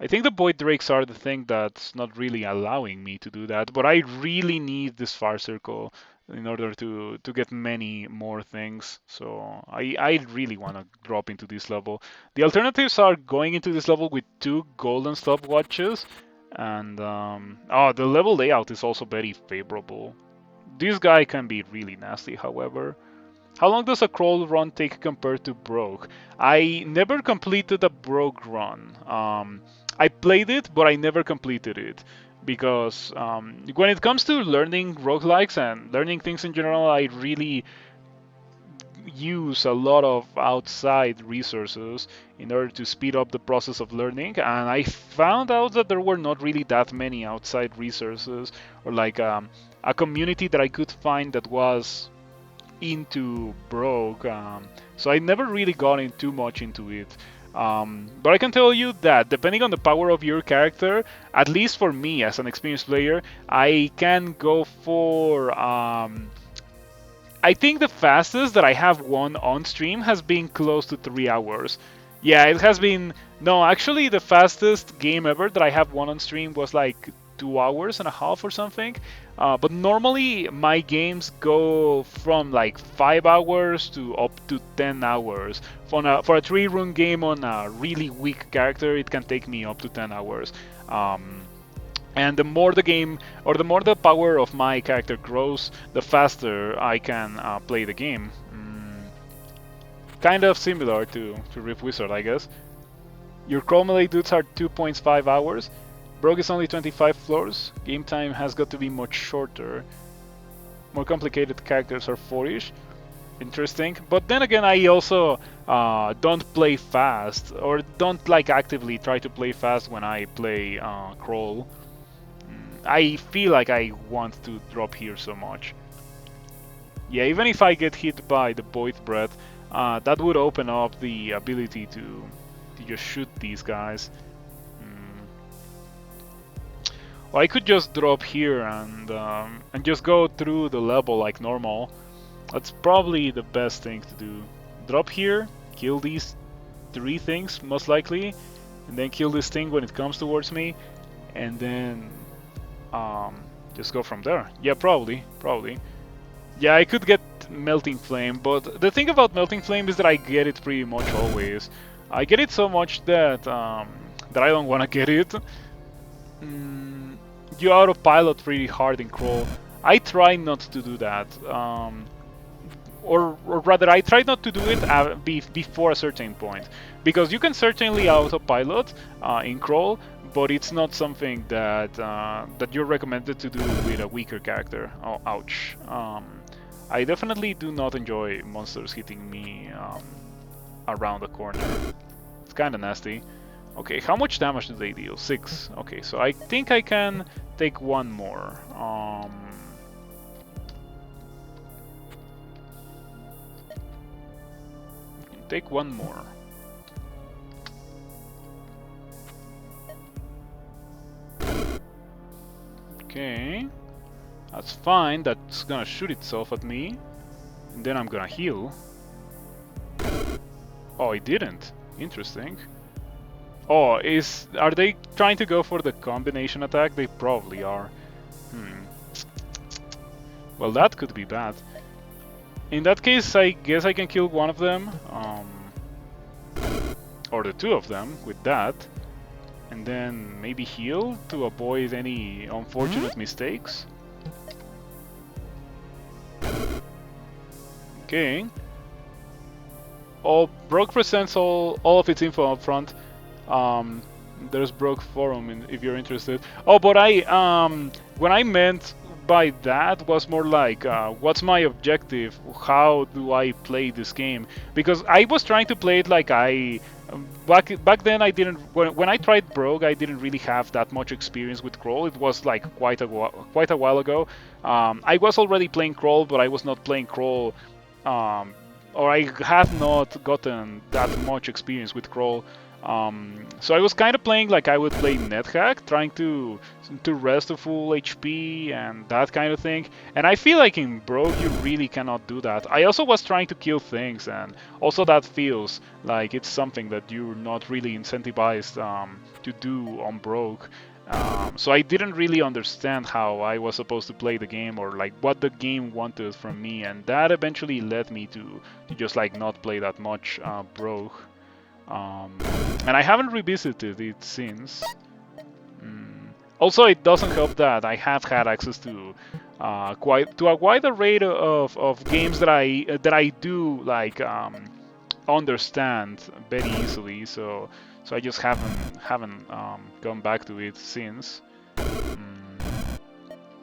think the Void Drakes are the thing that's not really allowing me to do that, but I really need this fire circle in order to get many more things. So I really want to drop into this level. The alternatives are going into this level with 2 golden stopwatches, and oh, the level layout is also very favorable. This guy can be really nasty, however. How long does a crawl run take compared to Brogue? I never completed a Brogue run. I played it, but I never completed it. Because when it comes to learning roguelikes and learning things in general, I really use a lot of outside resources in order to speed up the process of learning, and I found out that there were not really that many outside resources or like a community that I could find that was into Brogue, so I never really got in too much into it. But I can tell you that depending on the power of your character, at least for me as an experienced player, I can go for I think the fastest that I have won on stream has been close to 3 hours. Yeah, it has been... No, actually the fastest game ever that I have won on stream was like 2 hours and a half or something. But normally my games go from like 5 hours to up to 10 hours. For a 3-run game on a really weak character, it can take me up to 10 hours. And the more the game, or the more the power of my character grows, the faster I can play the game. Kind of similar to Rift Wizard, I guess. Your Crawl Melee dudes are 2.5 hours. Brogue is only 25 floors. Game time has got to be much shorter. More complicated characters are 4-ish. Interesting. But then again, I also don't play fast, or don't like actively try to play fast when I play Crawl. I feel like I want to drop here so much. Yeah, even if I get hit by the Void Breath, that would open up the ability to just shoot these guys. Or I could just drop here and just go through the level like normal. That's probably the best thing to do. Drop here, kill these 3 things most likely, and then kill this thing when it comes towards me, and then just go from there. Yeah, probably. Yeah, I could get Melting Flame, but the thing about Melting Flame is that I get it pretty much always. I get it so much that that I don't want to get it. You autopilot really hard in Crawl. I try not to do that. Or rather, I try not to do it before a certain point. Because you can certainly autopilot in Crawl, but it's not something that that you're recommended to do with a weaker character. Oh, ouch. I definitely do not enjoy monsters hitting me around the corner. It's kind of nasty. Okay, how much damage do they deal? 6. Okay, so I think I can take one more. Take one more. Okay, that's fine. That's gonna shoot itself at me, and then I'm gonna heal. Oh, it didn't. Interesting. Oh, are they trying to go for the combination attack? They probably are. Well, that could be bad. In that case, I guess I can kill one of them, or the 2 of them with that, and then maybe heal to avoid any unfortunate mistakes. Okay. Oh, Broke presents all of its info up front. There's Broke Forum if you're interested. Oh, but when I meant by that was more like, what's my objective? How do I play this game? Because I was trying to play it like back then I didn't. When I tried Broke, I didn't really have that much experience with Crawl. It was like quite a while ago. I was already playing Crawl, but I was not playing Crawl. Or I have not gotten that much experience with Crawl. So I was kind of playing like I would play NetHack, trying to rest to full HP and that kind of thing. And I feel like in Broke you really cannot do that. I also was trying to kill things, and also that feels like it's something that you're not really incentivized to do on Broke. So I didn't really understand how I was supposed to play the game, or like what the game wanted from me, and that eventually led me to just like not play that much Broke. And I haven't revisited it since. Also, it doesn't help that I have had access to quite a wide array of games that I do like understand very easily. So I just haven't gone back to it since.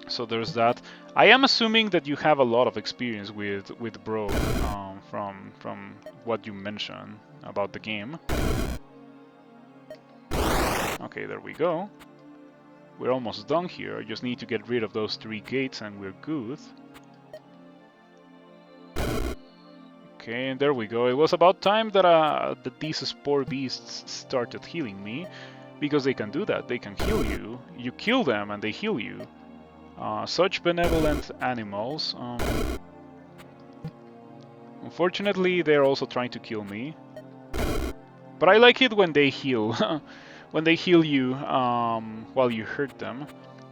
So there's that. I am assuming that you have a lot of experience with Broke from what you mentioned about the game. Okay, there we go. We're almost done here. I just need to get rid of those 3 gates and we're good. Okay, and there we go. It was about time that these spore beasts started healing me, because they can do that. They can heal you. You kill them and they heal you. Such benevolent animals. Unfortunately, they're also trying to kill me. But I like it when they heal. When they heal you while you hurt them.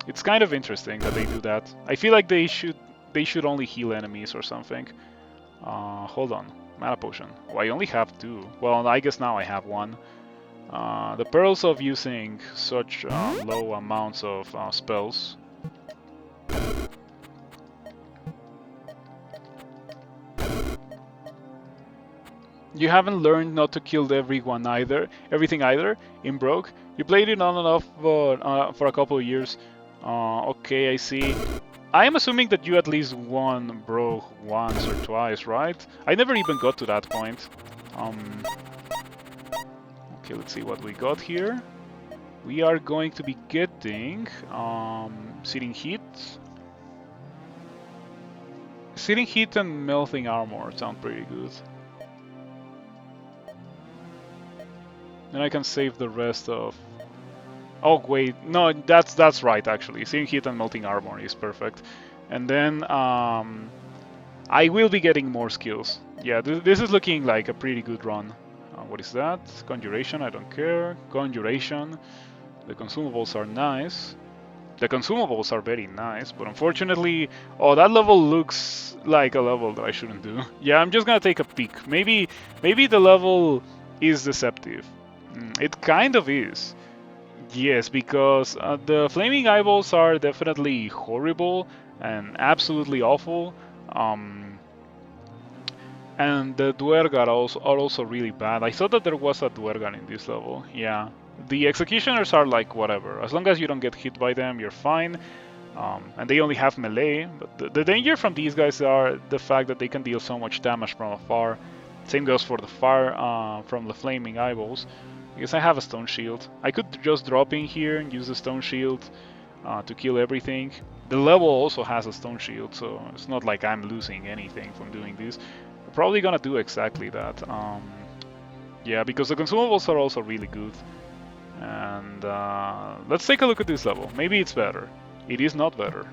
It's kind of interesting that they do that. I feel like they should only heal enemies or something. Hold on. Mana potion. Oh, I only have 2. Well, I guess now I have 1. The perils of using such low amounts of spells. You haven't learned not to kill everything either, in Broke. You played it on and off for a couple of years. Okay, I see. I am assuming that you at least won Broke once or twice, right? I never even got to that point. Okay, let's see what we got here. We are going to be getting Searing Heat. Searing Heat and Melting Armor sound pretty good. Then I can save the rest of... Oh wait, no, that's right actually. Searing Heat and Melting Armor is perfect. And then I will be getting more skills. Yeah, this is looking like a pretty good run. What is that? Conjuration, I don't care. Conjuration. The consumables are nice. The consumables are very nice, but unfortunately... Oh, that level looks like a level that I shouldn't do. Yeah, I'm just gonna take a peek. Maybe the level is deceptive. It kind of is. Yes, because the flaming eyeballs are definitely horrible and absolutely awful. And the Duergar are also really bad. I thought that there was a Duergar in this level. Yeah. The Executioners are like whatever. As long as you don't get hit by them, you're fine. And they only have melee. But the danger from these guys are the fact that they can deal so much damage from afar. Same goes for the fire from the flaming eyeballs. Because I have a stone shield. I could just drop in here and use the stone shield to kill everything. The level also has a stone shield, so it's not like I'm losing anything from doing this. I'm probably gonna do exactly that. Yeah, because the consumables are also really good. And let's take a look at this level. Maybe it's better. It is not better.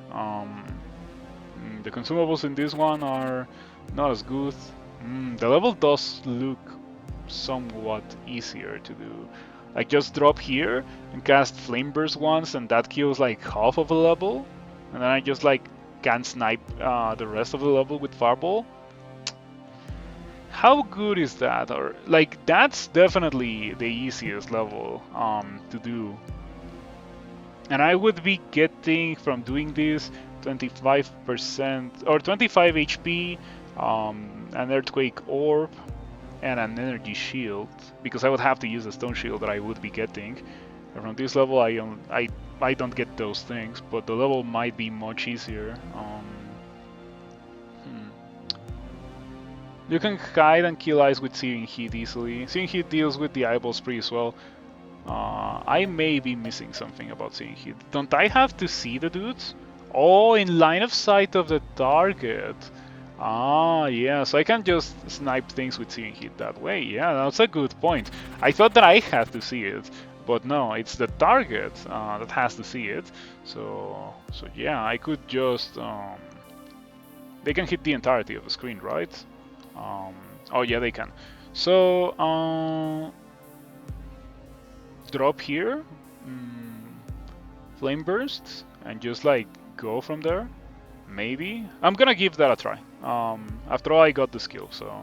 The consumables in this one are not as good. The level does look somewhat easier to do. Like just drop here and cast Flame Burst once, and that kills like half of a level. And then I just like can snipe the rest of the level with Fireball. How good is that? Or like that's definitely the easiest level to do. And I would be getting from doing this 25% or 25 HP, an Earthquake Orb, and an Energy Shield, because I would have to use a Stone Shield that I would be getting. And from this level, I don't get those things, but the level might be much easier. You can hide and kill eyes with Searing Heat easily. Searing Heat deals with the eyeballs pretty well. I may be missing something about Searing Heat. Don't I have to see the dudes? Oh, in line of sight of the target. Ah, yeah, so I can just snipe things with Searing Heat that way. Yeah, that's a good point. I thought that I had to see it, but no, it's the target that has to see it. So yeah, I could just... they can hit the entirety of the screen, right? Oh yeah, they can. So, drop here, Flame Burst, and just like go from there. Maybe. I'm gonna give that a try. After all, I got the skill, so.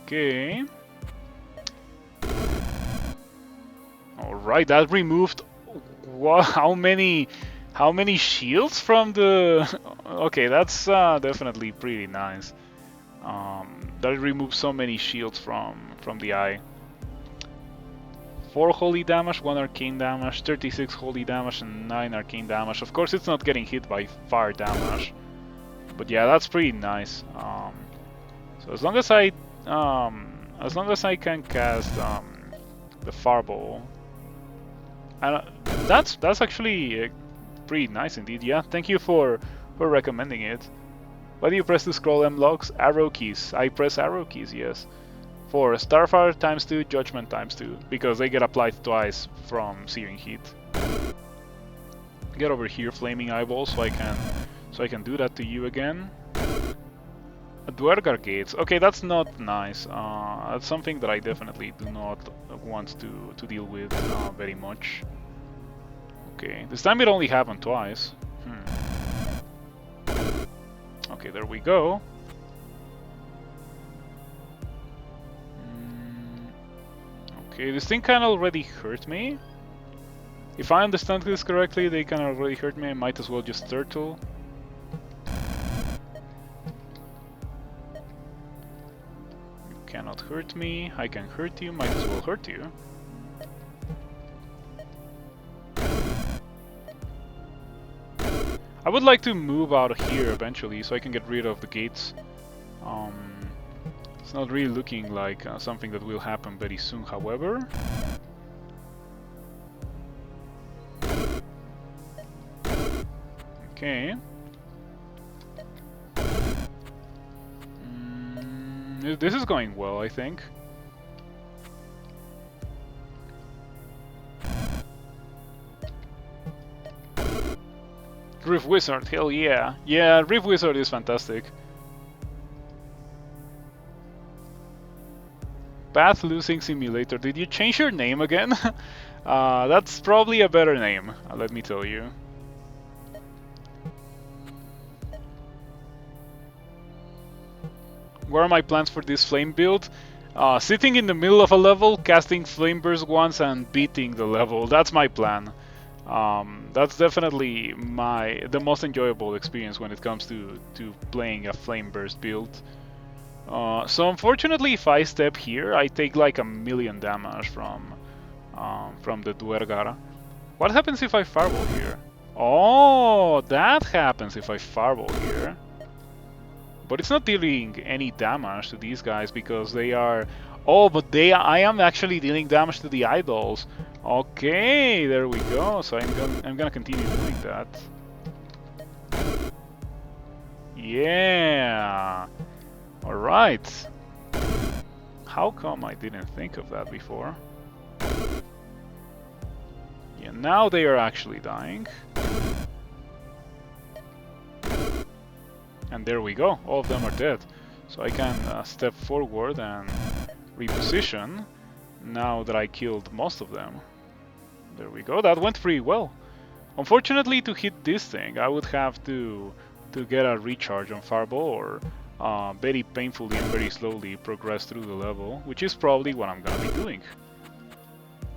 Okay. Alright, that removed... Wow, how many shields from the... Okay, that's definitely pretty nice. That removes so many shields from the eye. 4 holy damage, 1 arcane damage, 36 holy damage, and 9 arcane damage. Of course, it's not getting hit by fire damage, but yeah, that's pretty nice. So as long as I can cast the Fireball, and that's actually pretty nice indeed. Yeah, thank you for recommending it. Why do you press to scroll M-logs? Arrow keys. I press arrow keys, yes. For Starfire ×2, Judgment ×2, because they get applied twice from Searing Heat. Get over here, Flaming Eyeballs, so I can do that to you again. Duergar Gates. Okay, that's not nice. That's something that I definitely do not want to deal with very much. Okay, this time it only happened twice. Okay, there we go. Okay, this thing can already hurt me. If I understand this correctly, they can already hurt me. I might as well just turtle. You cannot hurt me. I can hurt you. Might as well hurt you. I would like to move out of here eventually, so I can get rid of the gates. It's not really looking like something that will happen very soon, however. Okay. This is going well, I think. Rift Wizard, hell yeah. Yeah, Rift Wizard is fantastic. Path Losing Simulator. Did you change your name again? That's probably a better name, let me tell you. What are my plans for this flame build? Sitting in the middle of a level, casting Flame Burst once and beating the level. That's my plan. That's definitely the most enjoyable experience when it comes to playing a Flame Burst build. So unfortunately, if I step here, I take like 1,000,000 damage from the Duergar. What happens if I Fireball here? Oh, that happens if I Fireball here. But it's not dealing any damage to these guys because they are... Oh, but I am actually dealing damage to the idols. Okay, there we go. So I'm gonna continue doing that. Yeah. All right. How come I didn't think of that before? Yeah, now they are actually dying. And there we go, all of them are dead. So I can step forward and reposition now that I killed most of them. There we go, that went pretty well. Unfortunately, to hit this thing, I would have to get a recharge on Fireball or very painfully and very slowly progress through the level, which is probably what I'm gonna be doing.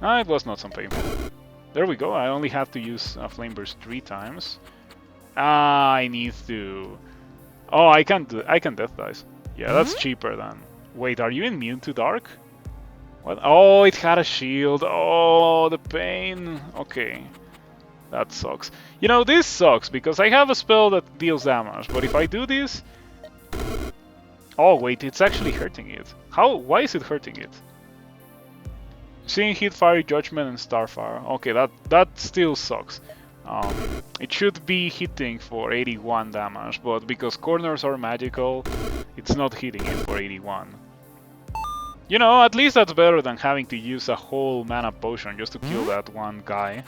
It was not so painful. There we go, I only have to use Flame Burst 3 times. I need to... Oh, I can Death Dice. Yeah, that's cheaper than... Wait, are you immune to Dark? What? Oh, it had a shield. Oh, the pain. Okay. That sucks. You know, this sucks because I have a spell that deals damage, but if I do this... Oh, wait, it's actually hurting it. How? Why is it hurting it? Seeing hit Fiery Judgment and Starfire. Okay, that still sucks. It should be hitting for 81 damage, but because corners are magical, it's not hitting it for 81. You know, at least that's better than having to use a whole mana potion just to kill that one guy.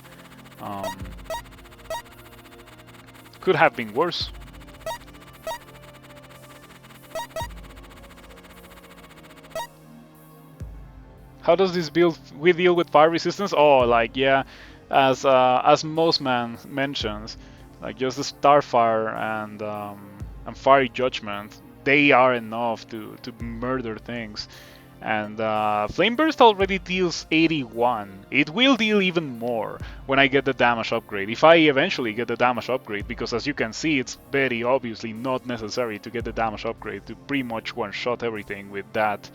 Could have been worse. How does this build deal with fire resistance? Oh, like, yeah, as most man mentions, like just the Starfire and Fiery Judgment, they are enough to murder things. And Flame Burst already deals 81. It will deal even more when I get the damage upgrade. If I eventually get the damage upgrade, because as you can see, it's very obviously not necessary to get the damage upgrade to pretty much one-shot everything with that.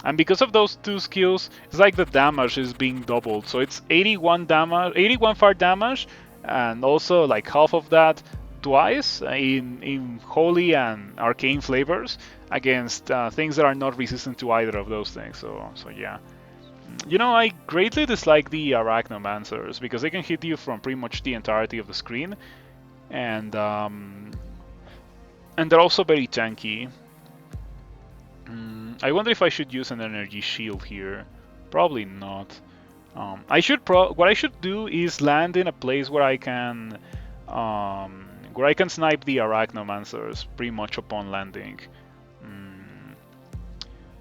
And because of those two skills, it's like the damage is being doubled. So it's 81 damage, 81 fire damage, and also like half of that twice in Holy and Arcane flavors against things that are not resistant to either of those things. So yeah. You know, I greatly dislike the Arachnomancers because they can hit you from pretty much the entirety of the screen, and they're also very tanky. I wonder if I should use an energy shield here. Probably not. What I should do is land in a place where I can snipe the Arachnomancers pretty much upon landing.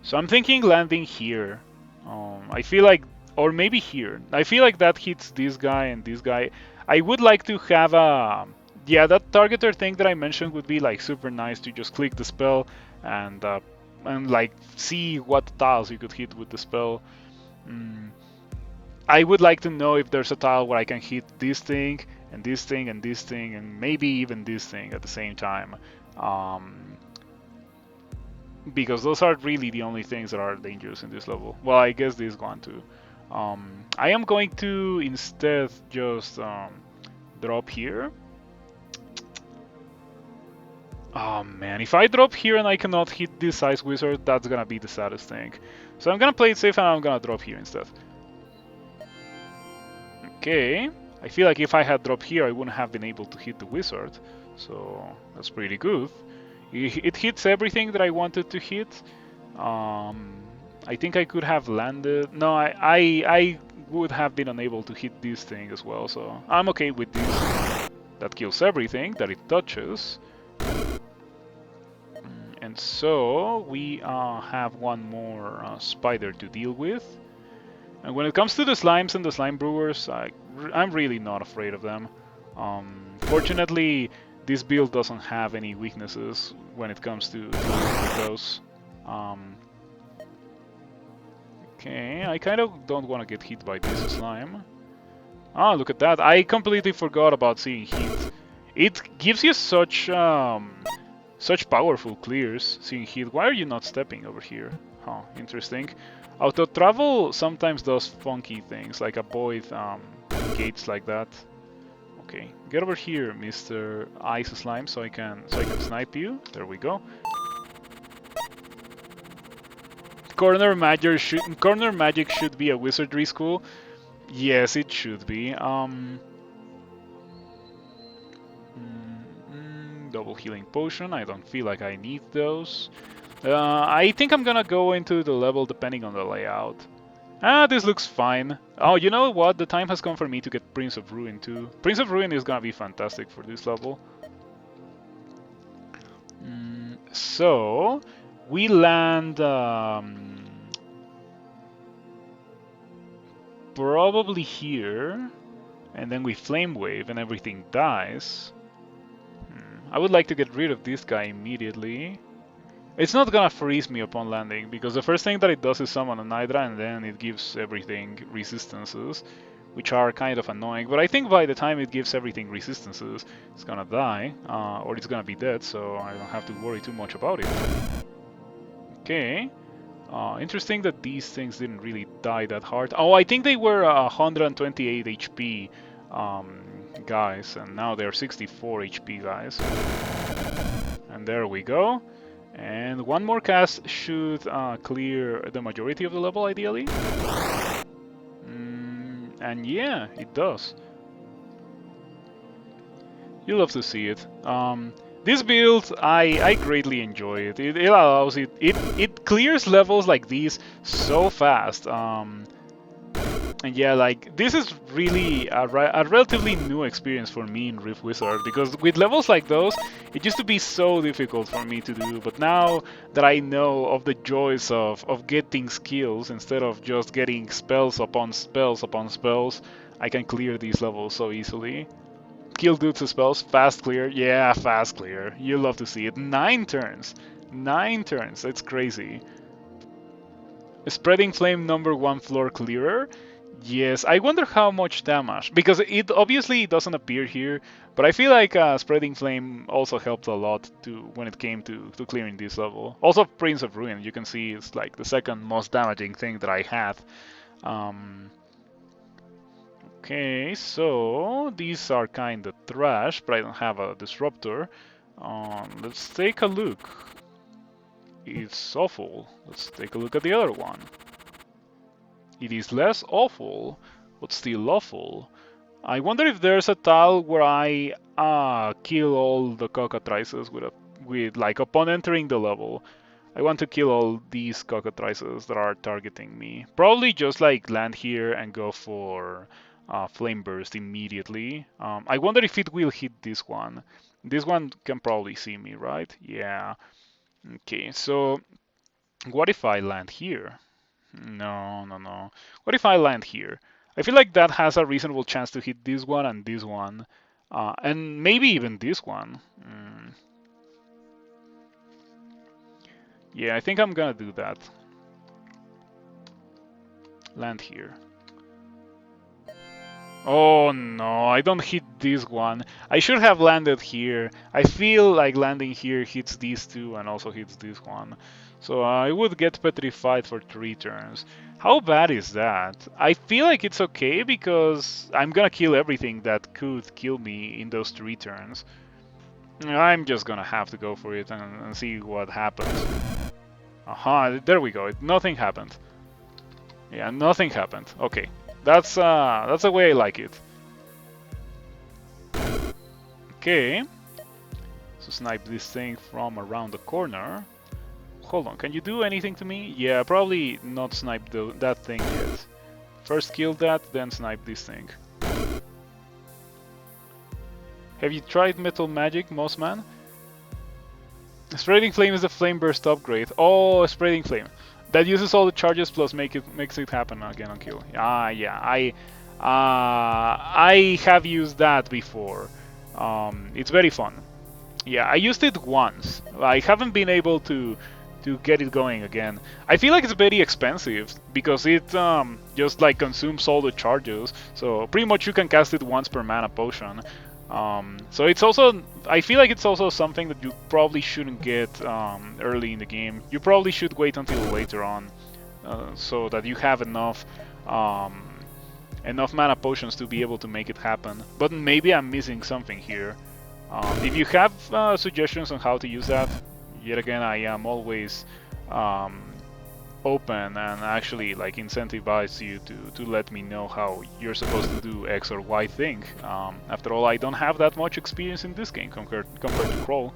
So I'm thinking landing here. I feel like, or maybe here. I feel like that hits this guy and this guy. I would like to have a... Yeah, that targeter thing that I mentioned would be like super nice to just click the spell and like see what tiles you could hit with the spell. I would like to know if there's a tile where I can hit this thing and this thing and this thing and maybe even this thing at the same time. Because those are really the only things that are dangerous in this level. Well, I guess this one too. I am going to instead just drop here. Oh man, if I drop here and I cannot hit this Ice Wizard, that's gonna be the saddest thing. So I'm gonna play it safe and I'm gonna drop here instead. Okay, I feel like if I had dropped here, I wouldn't have been able to hit the wizard. So that's pretty good. It hits everything that I wanted to hit. I think I could have landed. No, I would have been unable to hit this thing as well. So I'm okay with this. That kills everything that it touches. And so we have one more spider to deal with. And when it comes to the slimes and the slime brewers, I'm really not afraid of them. Fortunately, this build doesn't have any weaknesses when it comes to those. Okay, I kind of don't want to get hit by this slime. Ah, look at that. I completely forgot about seeing heat. It gives you such powerful clears, seeing heat. Why are you not stepping over here? Huh, interesting. Auto travel sometimes does funky things, like avoid gates like that. Okay, get over here, Mr. Ice Slime, so I can snipe you. There we go. Corner magic should be a wizardry school. Yes, it should be. Double healing potion. I don't feel like I need those. I think I'm gonna go into the level depending on the layout. Ah, this looks fine. Oh, you know what? The time has come for me to get Prince of Ruin too. Prince of Ruin is gonna be fantastic for this level. So, we land probably here, and then we Flame Wave and everything dies. I would like to get rid of this guy immediately. It's not gonna freeze me upon landing, because the first thing that it does is summon an Hydra, and then it gives everything resistances, which are kind of annoying. But I think by the time it gives everything resistances, it's gonna die, or it's gonna be dead, so I don't have to worry too much about it. Okay. Interesting that these things didn't really die that hard. Oh, I think they were 128 HP guys, and now they're 64 HP guys. And there we go. And one more cast should clear the majority of the level, ideally. And yeah, it does. You love to see it. This build, I greatly enjoy it. It allows it clears levels like these so fast. And yeah, like, this is really a relatively new experience for me in Rift Wizard, because with levels like those, it used to be so difficult for me to do, but now that I know of the joys of getting skills instead of just getting spells upon spells upon spells, I can clear these levels so easily. Kill dudes with spells, fast clear, yeah, fast clear. You love to see it. 9 turns! 9 turns, it's crazy. Spreading Flame #1 floor clearer? Yes, I wonder how much damage, because it obviously doesn't appear here, but I feel like Spreading Flame also helped a lot when it came to clearing this level. Also Prince of Ruin, you can see it's like the second most damaging thing that I had. Okay, so these are kind of trash, but I don't have a disruptor. Let's take a look. It's awful. Let's take a look at the other one. It is less awful, but still awful. I wonder if there's a tile where I kill all the cockatrices with like upon entering the level. I want to kill all these cockatrices that are targeting me. Probably just like land here and go for Flame Burst immediately. I wonder if it will hit this one. This one can probably see me, right? Yeah. Okay, so what if I land here? No. What if I land here? I feel like that has a reasonable chance to hit this one and this one. And maybe even this one. Yeah, I think I'm gonna do that. Land here. Oh no, I don't hit this one. I should have landed here. I feel like landing here hits these two and also hits this one. So I would get petrified for 3 turns. How bad is that? I feel like it's okay because I'm gonna kill everything that could kill me in those 3 turns. I'm just gonna have to go for it and see what happens. Aha, there we go. Nothing happened. Yeah, nothing happened. Okay. That's the way I like it. Okay. So snipe this thing from around the corner. Hold on, can you do anything to me? Yeah, probably not snipe that thing yet. First kill that, then snipe this thing. Have you tried Metal Magic, Mossman? Spreading Flame is the Flame Burst upgrade. Oh, Spreading Flame. That uses all the charges plus makes it happen again on kill. Yeah, I have used that before. It's very fun. Yeah, I used it once. I haven't been able to get it going again. I feel like it's very expensive because it just like consumes all the charges. So pretty much you can cast it once per mana potion. So it's also, I feel like it's also something that you probably shouldn't get early in the game. You probably should wait until later on, so that you have enough mana potions to be able to make it happen. But maybe I'm missing something here. If you have suggestions on how to use that, yet again, I am always open and actually like incentivize you to let me know how you're supposed to do X or Y thing. After all, I don't have that much experience in this game compared to Crawl.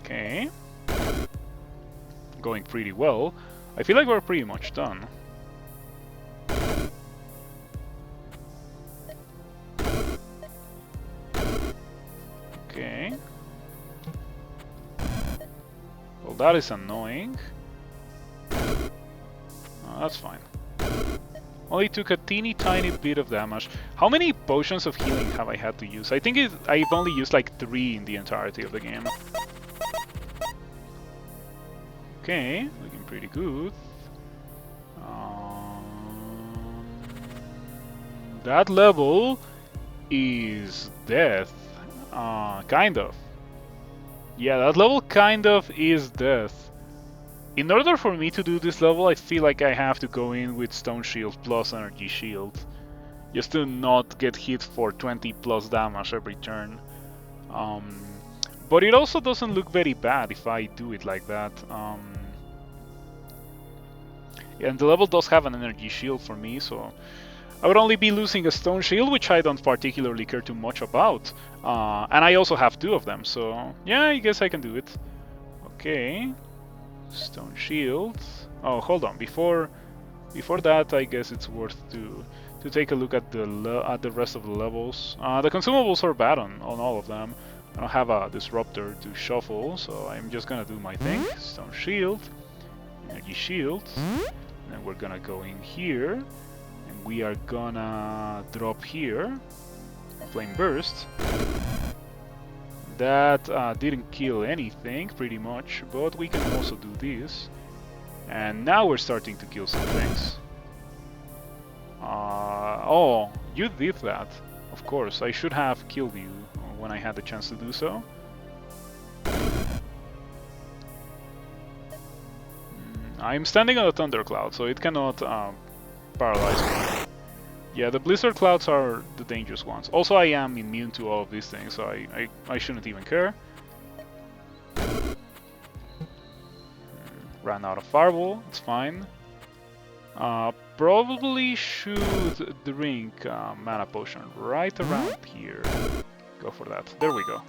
Okay. Going pretty well. I feel like we're pretty much done. Okay. Well, that is annoying. Oh, that's fine. Only took a teeny tiny bit of damage. How many potions of healing have I had to use? I think I've only used like 3 in the entirety of the game. Okay, looking pretty good. That level is death. Kind of. Yeah, that level kind of is death. In order for me to do this level, I feel like I have to go in with Stone Shield plus Energy Shield. Just to not get hit for 20 plus damage every turn. But it also doesn't look very bad if I do it like that. And the level does have an Energy Shield for me, so I would only be losing a Stone Shield, which I don't particularly care too much about. And I also have 2 of them, so yeah, I guess I can do it. Okay. Stone Shield. Oh, hold on. Before that, I guess it's worth to take a look at the rest of the levels. The consumables are bad on all of them. I don't have a Disruptor to shuffle, so I'm just gonna do my thing. Stone Shield, Energy Shield, and then we're gonna go in here, and we are gonna drop here. Flame Burst. That didn't kill anything, pretty much, but we can also do this. And now we're starting to kill some things. Oh, you did that. Of course, I should have killed you when I had the chance to do so. I'm standing on a thundercloud, so it cannot paralyze me. Yeah, the blizzard clouds are the dangerous ones. Also, I am immune to all of these things, so I shouldn't even care. Ran out of fireball, it's fine. Probably should drink mana potion right around here. Go for that. There we go.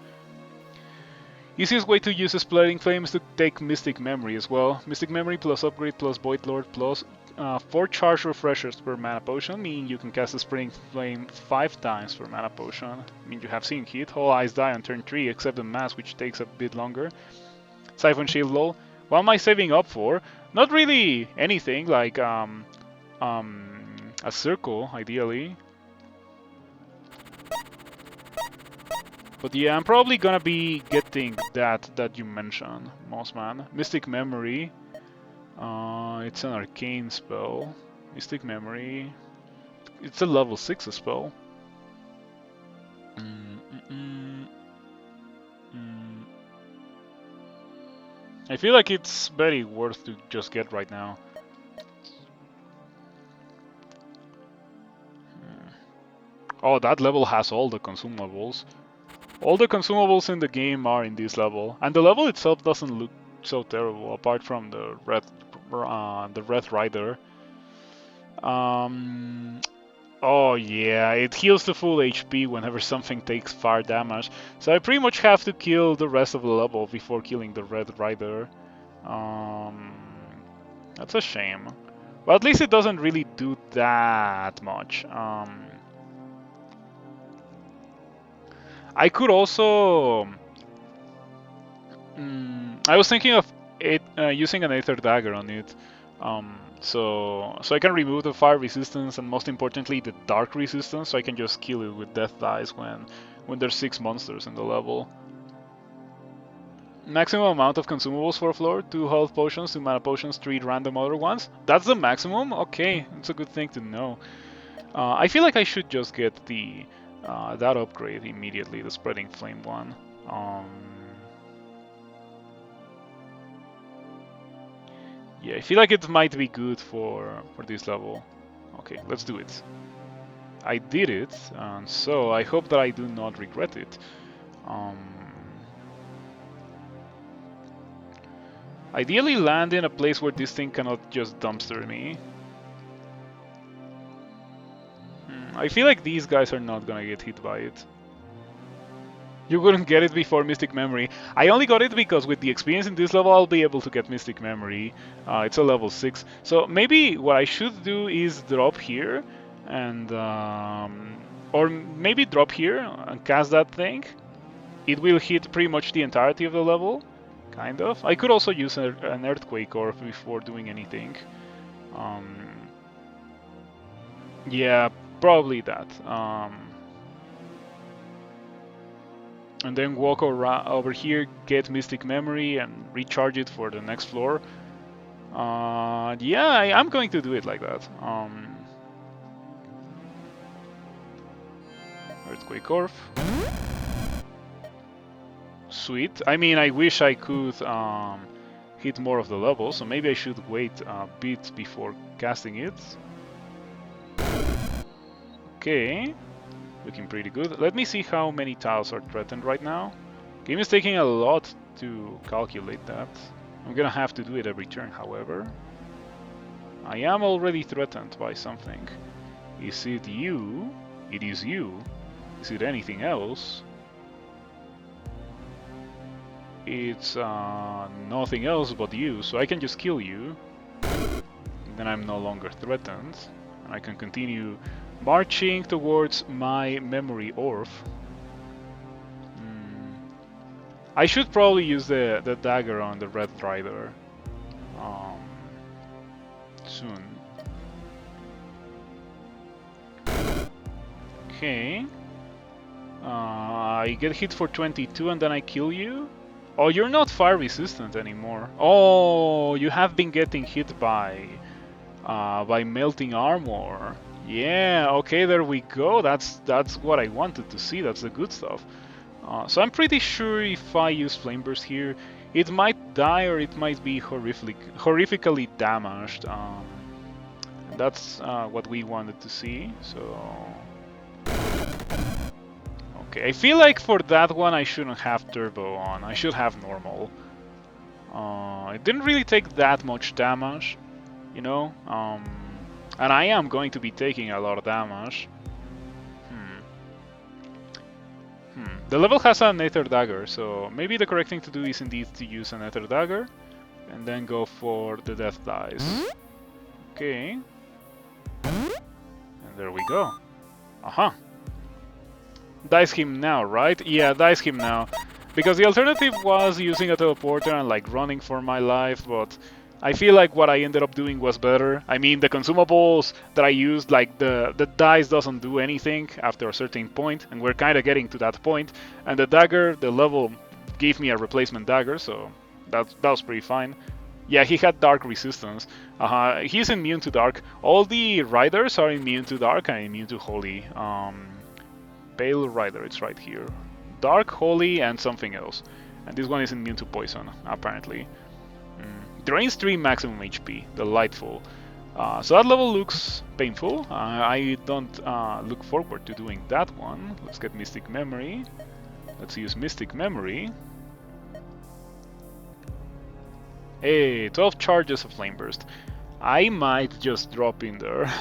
Easiest way to use a Spreading Flame is to take Mystic Memory as well. Mystic Memory plus Upgrade plus Void Lord plus 4 charge refreshers per mana potion, meaning you can cast a Spreading Flame 5 times per mana potion. I mean, you have seen hit. All eyes die on turn 3 except the mass, which takes a bit longer. Siphon Shield lol. What am I saving up for? Not really anything, like a circle, ideally. But yeah, I'm probably gonna be getting that you mentioned, Mossman. Mystic Memory. It's an arcane spell. Mystic Memory. It's a level 6 spell. I feel like it's very worth to just get right now. Oh, that level has all the consumables. All the consumables in the game are in this level, and the level itself doesn't look so terrible, apart from the Red Rider. Oh yeah, it heals to full HP whenever something takes fire damage. So I pretty much have to kill the rest of the level before killing the Red Rider. Um, that's a shame. But at least it doesn't really do that much. I could also... I was thinking of it using an Aether Dagger on it. So I can remove the fire resistance and most importantly the dark resistance, so I can just kill it with death dice when there's 6 monsters in the level. Maximum amount of consumables for a floor: 2 health potions, 2 mana potions, 3 random other ones. That's the maximum? Okay, it's a good thing to know. I feel like I should just get the that upgrade immediately, the Spreading Flame one. Yeah, I feel like it might be good for this level. Okay, let's do it. I did it, and so I hope that I do not regret it. Ideally land in a place where this thing cannot just dumpster me. I feel like these guys are not gonna get hit by it. You wouldn't get it before Mystic Memory. I only got it because with the experience in this level, I'll be able to get Mystic Memory. It's a level 6. So maybe what I should do is drop here and... or maybe drop here and cast that thing. It will hit pretty much the entirety of the level. Kind of. I could also use an Earthquake Orb before doing anything. Yeah, probably that. And then walk over here, get Mystic Memory, and recharge it for the next floor. Yeah, I'm going to do it like that. Earthquake Orb. Sweet. I mean, I wish I could hit more of the levels, so maybe I should wait a bit before casting it. Okay. Looking pretty good. Let me see how many tiles are threatened right now. Game is taking a lot to calculate that. I'm gonna have to do it every turn, however. I am already threatened by something. Is it you? It is you. Is it anything else? It's nothing else but you, so I can just kill you. Then I'm no longer threatened. And I can continue marching towards my memory orb. I should probably use the dagger on the Red Rider soon. Okay. I get hit for 22 and then I kill you? Oh, you're not fire resistant anymore. Oh, you have been getting hit by melting armor. Yeah, okay, there we go. That's what I wanted to see. That's the good stuff. So I'm pretty sure if I use Flame Burst here, it might die or it might be horrifically damaged. That's what we wanted to see. So okay, I feel like for that one I shouldn't have turbo on. I should have normal. It didn't really take that much damage, you know. And I am going to be taking a lot of damage. The level has an Aether Dagger, so maybe the correct thing to do is indeed to use an Aether Dagger and then go for the death dice. Okay. And there we go. Aha. Dice him now, right? Yeah, dice him now. Because the alternative was using a teleporter and like running for my life, but I feel like what I ended up doing was better. I mean, the consumables that I used, like the dice doesn't do anything after a certain point, and we're kind of getting to that point. And the dagger, the level gave me a replacement dagger, so that was pretty fine. Yeah, he had dark resistance. He's immune to dark. All the riders are immune to dark and immune to holy. Pale Rider, it's right here. Dark, holy, and something else. And this one is immune to poison, apparently. Drains 3 maximum HP, delightful. So that level looks painful. I don't look forward to doing that one. Let's get Mystic Memory. Let's use Mystic Memory. Hey, 12 charges of Flame Burst. I might just drop in there.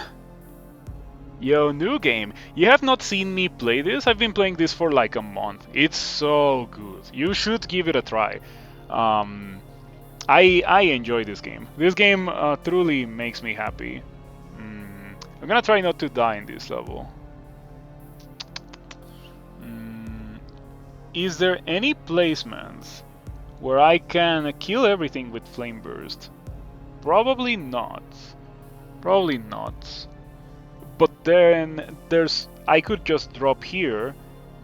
Yo, new game. You have not seen me play this. I've been playing this for like a month. It's so good. You should give it a try. I enjoy this game. This game truly makes me happy. I'm gonna try not to die in this level. Is there any placements where I can kill everything with Flame Burst? Probably not. Probably not. But then I could just drop here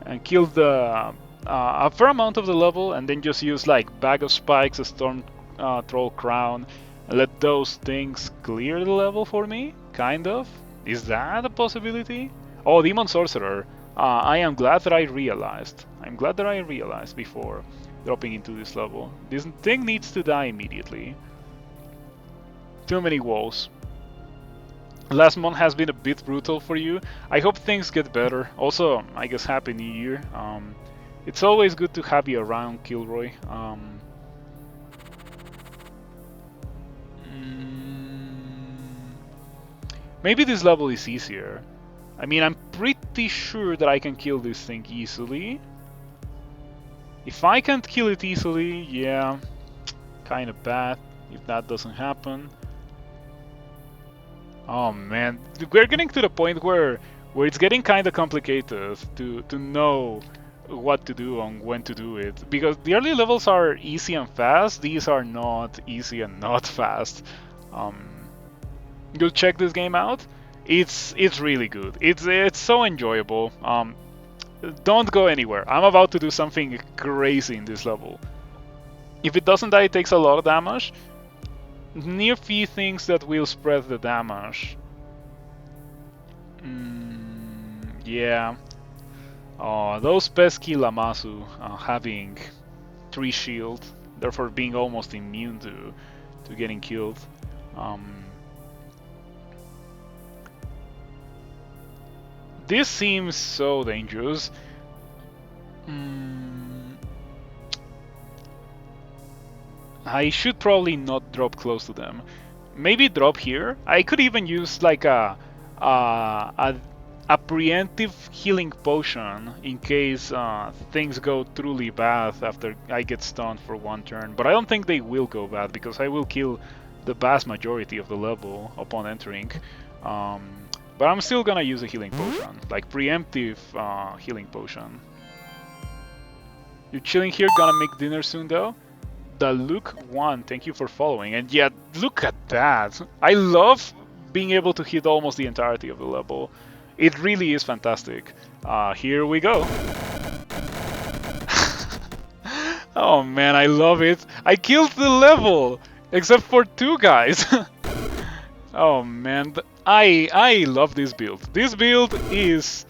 and kill the a fair amount of the level, and then just use like Bag of Spikes, a Storm Troll Crown, and let those things clear the level for me. Kind of. Is that a possibility? Oh, Demon Sorcerer. I am glad that I realized. I'm glad that I realized before dropping into this level. This thing needs to die immediately. Too many walls. Last month has been a bit brutal for you. I hope things get better. Also, I guess Happy New Year. It's always good to have you around, Kilroy. Maybe this level is easier. I mean, I'm pretty sure that I can kill this thing easily. If I can't kill it easily, yeah, kind of bad if that doesn't happen. Oh man, we're getting to the point where it's getting kind of complicated to know what to do and when to do it, because the early levels are easy and fast. These are not easy and not fast. You'll check this game out. It's really good. It's so enjoyable. Don't go anywhere. I'm about to do something crazy in this level. If it doesn't die, it takes a lot of damage. Near few things that will spread the damage. Yeah. Oh, those pesky Lamasu having 3 shield, therefore being almost immune to getting killed. This seems so dangerous. I should probably not drop close to them. Maybe drop here. I could even use like a preemptive healing potion in case things go truly bad after I get stunned for 1 turn. But I don't think they will go bad because I will kill the vast majority of the level upon entering. But I'm still gonna use a healing potion, like preemptive healing potion. You're chilling here, gonna make dinner soon though? The Luke 1, thank you for following. And yeah, look at that. I love being able to hit almost the entirety of the level. It really is fantastic. Here we go. Oh man, I love it. I killed the level, except for 2 guys. Oh man, I love this build. This build is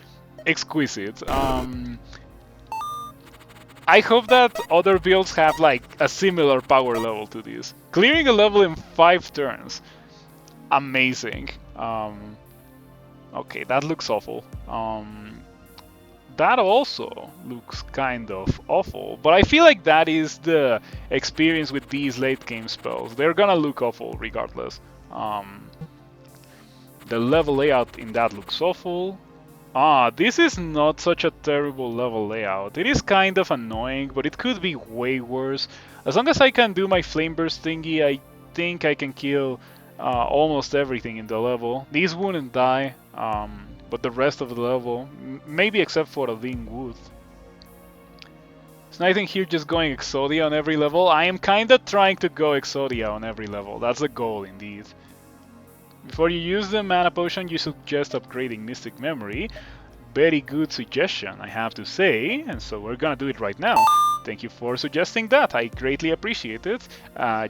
exquisite. I hope that other builds have like a similar power level to this. Clearing a level in 5 turns. Amazing. Okay, that looks awful. That also looks kind of awful, but I feel like that is the experience with these late game spells. They're gonna look awful regardless. The level layout in that looks awful. This is not such a terrible level layout. It is kind of annoying, but it could be way worse. As long as I can do my Flame Burst thingy, I think I can kill almost everything in the level. These wouldn't die, but the rest of the level, maybe except for Aline Wood. So I think here just going Exodia on every level. I am kinda trying to go Exodia on every level. That's the goal indeed. Before you use the mana potion, you suggest upgrading Mystic Memory. Very good suggestion, I have to say, and so we're gonna do it right now. Thank you for suggesting that, I greatly appreciate it,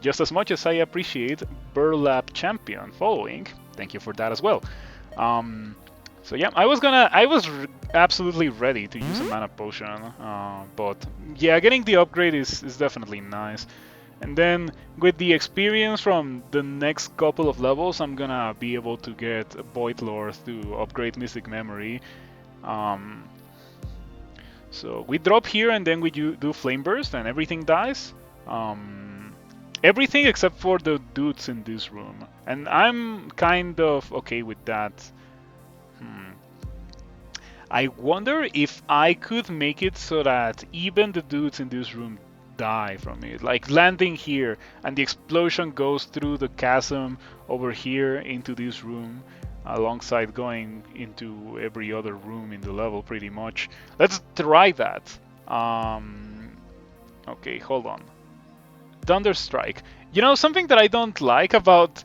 just as much as I appreciate Burlap Champion following. Thank you for that as well. So yeah, I was absolutely ready to use a mana potion, but yeah, getting the upgrade is definitely nice. And then with the experience from the next couple of levels, I'm gonna be able to get Void Lord to upgrade Mystic Memory. So we drop here and then we do Flame Burst and everything dies. Everything except for the dudes in this room. And I'm kind of okay with that. Hmm. I wonder if I could make it so that even the dudes in this room die from it. Like landing here and the explosion goes through the chasm over here into this room alongside going into every other room in the level pretty much. Let's try that. Okay, hold on. Thunderstrike. You know, something that I don't like about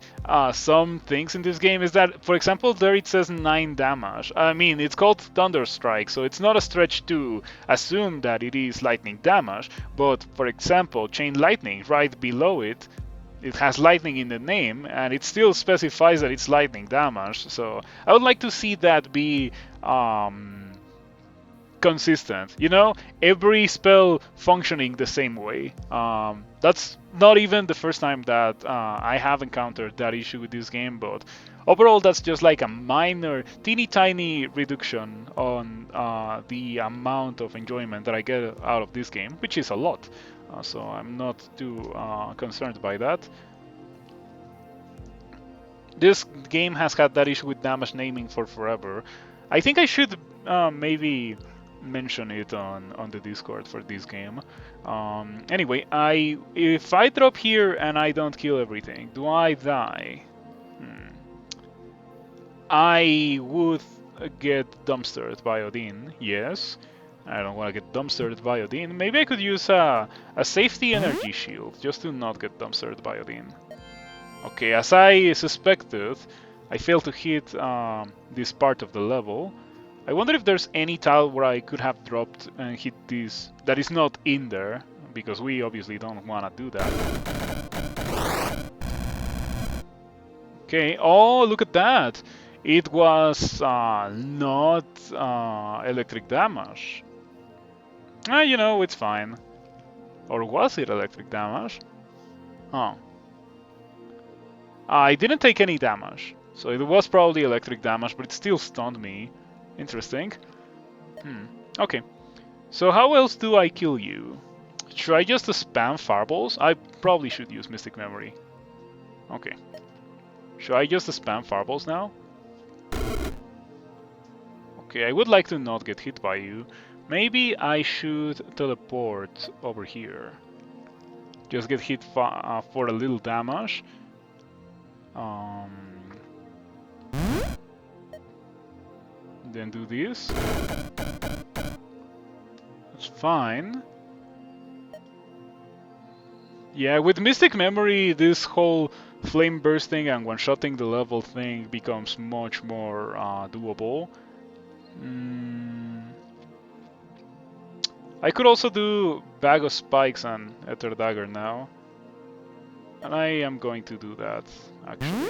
some things in this game is that, for example, there it says 9 damage. I mean, it's called Thunderstrike, so it's not a stretch to assume that it is lightning damage. But, for example, Chain Lightning, right below it, it has lightning in the name, and it still specifies that it's lightning damage. So I would like to see that be consistent. You know, every spell functioning the same way. That's not even the first time that I have encountered that issue with this game, but overall that's just like a minor, teeny tiny reduction on the amount of enjoyment that I get out of this game, which is a lot. So I'm not too concerned by that. This game has had that issue with damage naming for forever. I think I should maybe mention it on the Discord for this game. Anyway, if I drop here and I don't kill everything, do I die? I would get dumpstered by Odin, yes. I don't want to get dumpstered by Odin. Maybe I could use a safety energy shield just to not get dumpstered by Odin. Okay, as I suspected, I failed to hit this part of the level. I wonder if there's any tile where I could have dropped and hit this that is not in there, because we obviously don't want to do that. Okay, oh, look at that! It was not electric damage. You know, it's fine. Or was it electric damage? Oh. I didn't take any damage, so it was probably electric damage, but it still stunned me. Interesting. Okay. So how else do I kill you? Should I just spam fireballs? I probably should use Mystic Memory. Okay. Should I just spam fireballs now? Okay, I would like to not get hit by you. Maybe I should teleport over here. Just get hit for a little damage. Then do this. It's fine. Yeah, with Mystic Memory, this whole flame bursting and one-shotting the level thing becomes much more doable. I could also do Bag of Spikes and Ether Dagger now. And I am going to do that, actually.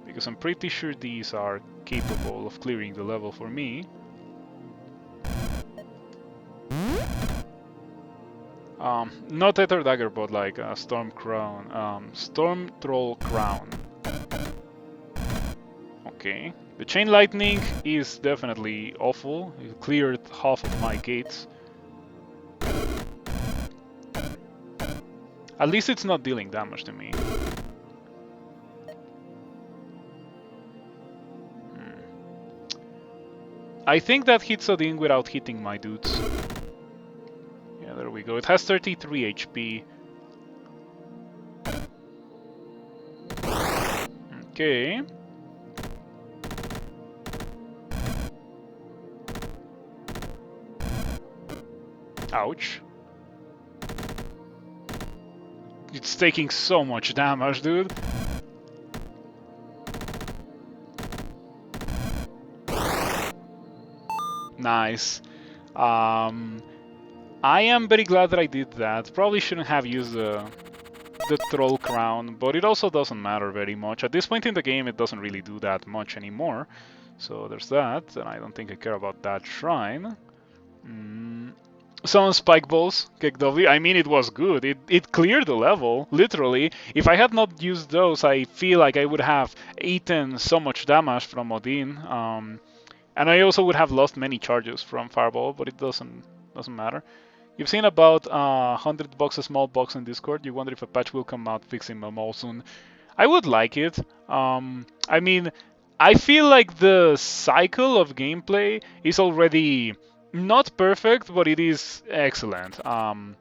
Because I'm pretty sure these are capable of clearing the level for me. Not Ether Dagger, but like a Storm Crown. Storm Troll Crown. Okay. The Chain Lightning is definitely awful. It cleared half of my gates. At least it's not dealing damage to me. I think that hits Odin without hitting my dudes. Yeah, there we go. It has 33 HP. Okay. Ouch. It's taking so much damage, dude. Nice. I am very glad that I did that. Probably shouldn't have used the Troll Crown, but it also doesn't matter very much. At this point in the game, it doesn't really do that much anymore. So there's that, and I don't think I care about that shrine. Some spike balls, KekW. I mean, it was good. It cleared the level, literally. If I had not used those, I feel like I would have eaten so much damage from Odin. And I also would have lost many charges from Fireball, but it doesn't matter. You've seen about 100 bucks a small box in Discord. You wonder if a patch will come out fixing them all soon. I would like it. I mean, I feel like the cycle of gameplay is already not perfect, but it is excellent. And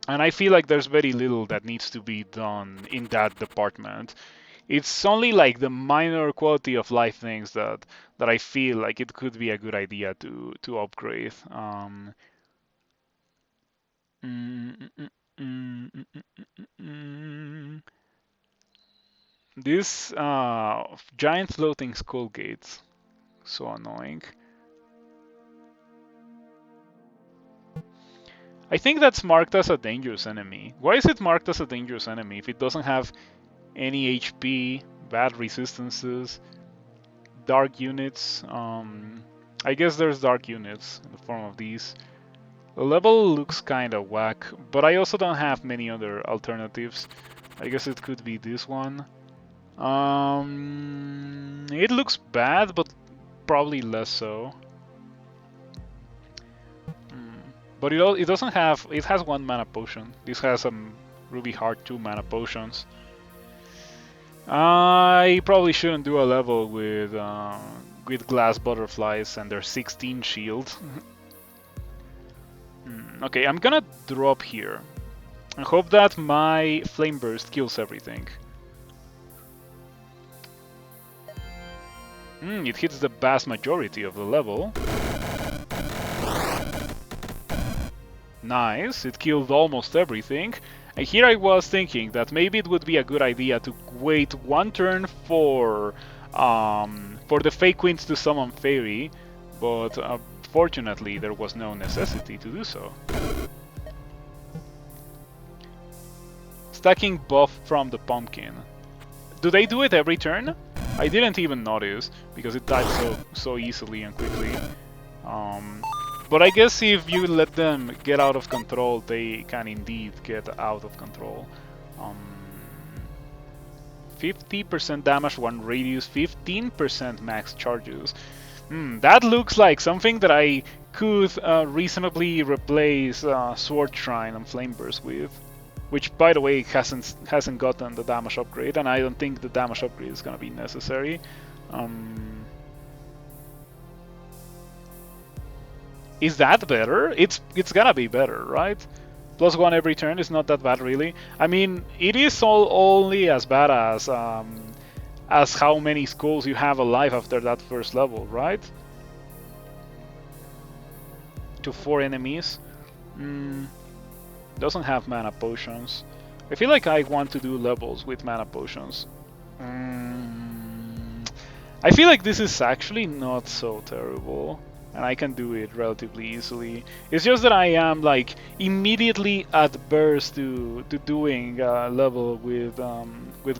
I feel like there's very little that needs to be done in that department. It's only like the minor quality of life things that I feel like it could be a good idea to upgrade. Mm, mm, mm, mm, mm, mm, mm, mm. This giant floating skull gates, so annoying. I think that's marked as a dangerous enemy. Why is it marked as a dangerous enemy if it doesn't have any HP, bad resistances, dark units? I guess there's dark units in the form of these. The level looks kinda whack, but I also don't have many other alternatives. I guess it could be this one. It looks bad, but probably less so. But it doesn't have. It has 1 mana potion. This has some Ruby Heart 2 mana potions. I probably shouldn't do a level with glass butterflies and their 16 shield. Okay, I'm gonna drop here and hope that my flame burst kills everything. It hits the vast majority of the level. Nice, it killed almost everything. And here I was thinking that maybe it would be a good idea to wait 1 turn for the Fey Queens to summon Fairy, but fortunately there was no necessity to do so. Stacking buff from the pumpkin. Do they do it every turn? I didn't even notice because it died so easily and quickly. But I guess if you let them get out of control, they can indeed get out of control. 50% damage, 1 radius, 15% max charges. That looks like something that I could reasonably replace Sword Shrine and Flame Burst with. Which, by the way, hasn't gotten the damage upgrade, and I don't think the damage upgrade is gonna be necessary. Is that better? It's gonna be better, right? +1 every turn is not that bad, really. I mean, it is only as bad as how many skulls you have alive after that first level, right? To 4 enemies. Doesn't have mana potions. I feel like I want to do levels with mana potions. I feel like this is actually not so terrible, and I can do it relatively easily. It's just that I am like immediately adverse to doing a level with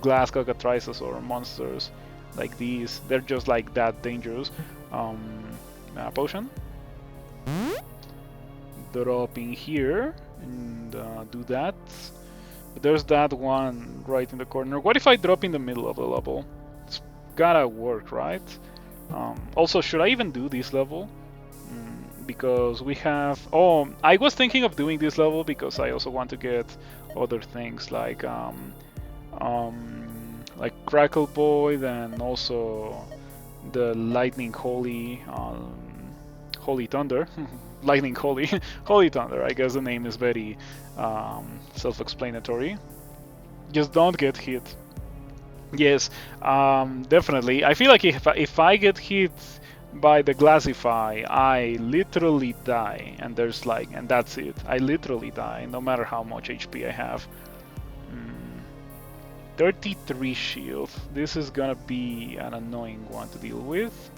glass cockatrices or monsters like these. They're just like that dangerous. Mana potion. Drop in here and do that. But there's that one right in the corner. What if I drop in the middle of the level? It's gotta work, right? Also, should I even do this level? Because we have... Oh, I was thinking of doing this level because I also want to get other things like Crackle Boy and also the Lightning Holy Holy Thunder. Lightning Holy Holy Thunder. I guess the name is very self-explanatory. Just don't get hit. Yes, definitely. I feel like if I get hit by the Glassify, I literally die, and and that's it. I literally die, no matter how much HP I have. 33 shield. This is gonna be an annoying one to deal with.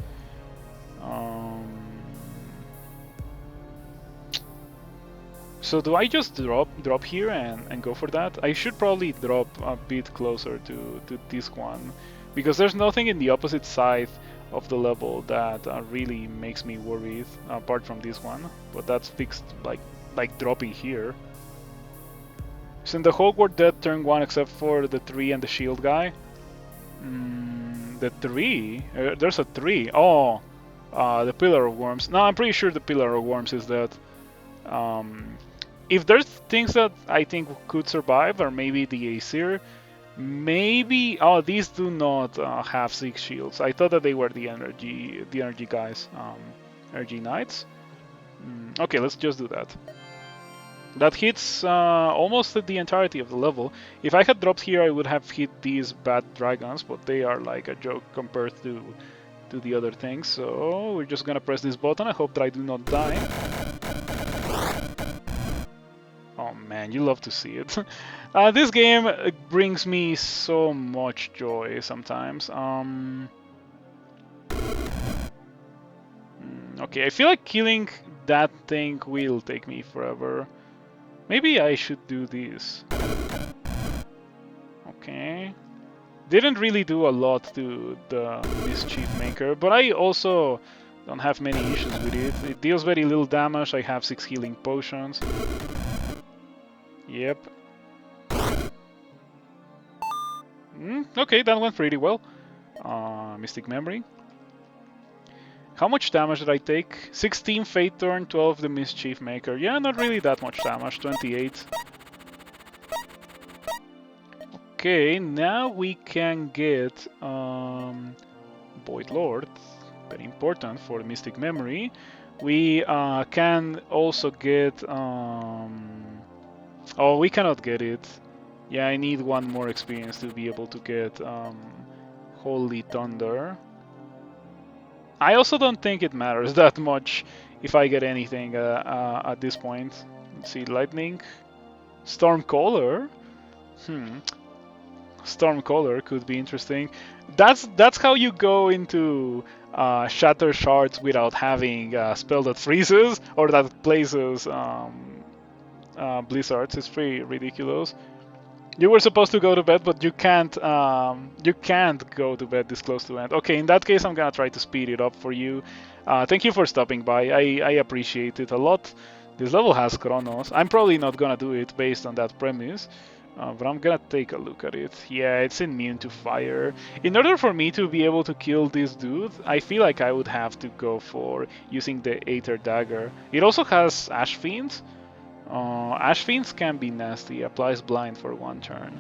So do I just drop here and go for that? I should probably drop a bit closer to this one, because there's nothing in the opposite side of the level that really makes me worried apart from this one. But that's fixed like dropping here. Isn't the Hogwarts dead turn 1 except for the 3 and the shield guy? The 3? There's a 3. Oh, the Pillar of Worms. No, I'm pretty sure the Pillar of Worms is dead. If there's things that I think could survive, or maybe the Aesir, Maybe. Oh, these do not have 6 shields. I thought that they were the energy guys, energy knights. Okay, let's just do that. That hits almost the entirety of the level. If I had dropped here, I would have hit these bad dragons, but they are like a joke compared to the other things. So we're just gonna press this button. I hope that I do not die. Oh man, you love to see it. This game brings me so much joy sometimes. Okay, I feel like killing that thing will take me forever. Maybe I should do this. Okay. Didn't really do a lot to the Mischief Maker, but I also don't have many issues with it. It deals very little damage. I have 6 healing potions. Yep. Okay, that went pretty well. Mystic Memory. How much damage did I take? 16 Fate Turn, 12 the Mischief Maker. Yeah, not really that much damage, 28. Okay, now we can get Void Lord, very important for the Mystic Memory. We can also get... Oh, we cannot get it. Yeah, I need one more experience to be able to get Holy Thunder. I also don't think it matters that much if I get anything at this point. Let's see, Lightning. Stormcaller? Stormcaller could be interesting. That's how you go into Shatter Shards without having a spell that freezes or that places blizzards. It's pretty ridiculous. You were supposed to go to bed, but you can't. You can't go to bed this close to end. Okay, in that case, I'm gonna try to speed it up for you. Thank you for stopping by. I appreciate it a lot. This level has Chronos. I'm probably not gonna do it based on that premise, but I'm gonna take a look at it. Yeah, it's immune to fire. In order for me to be able to kill this dude, I feel like I would have to go for using the Aether Dagger. It also has Ash Fiend. Ash Fiends can be nasty. Applies blind for 1 turn.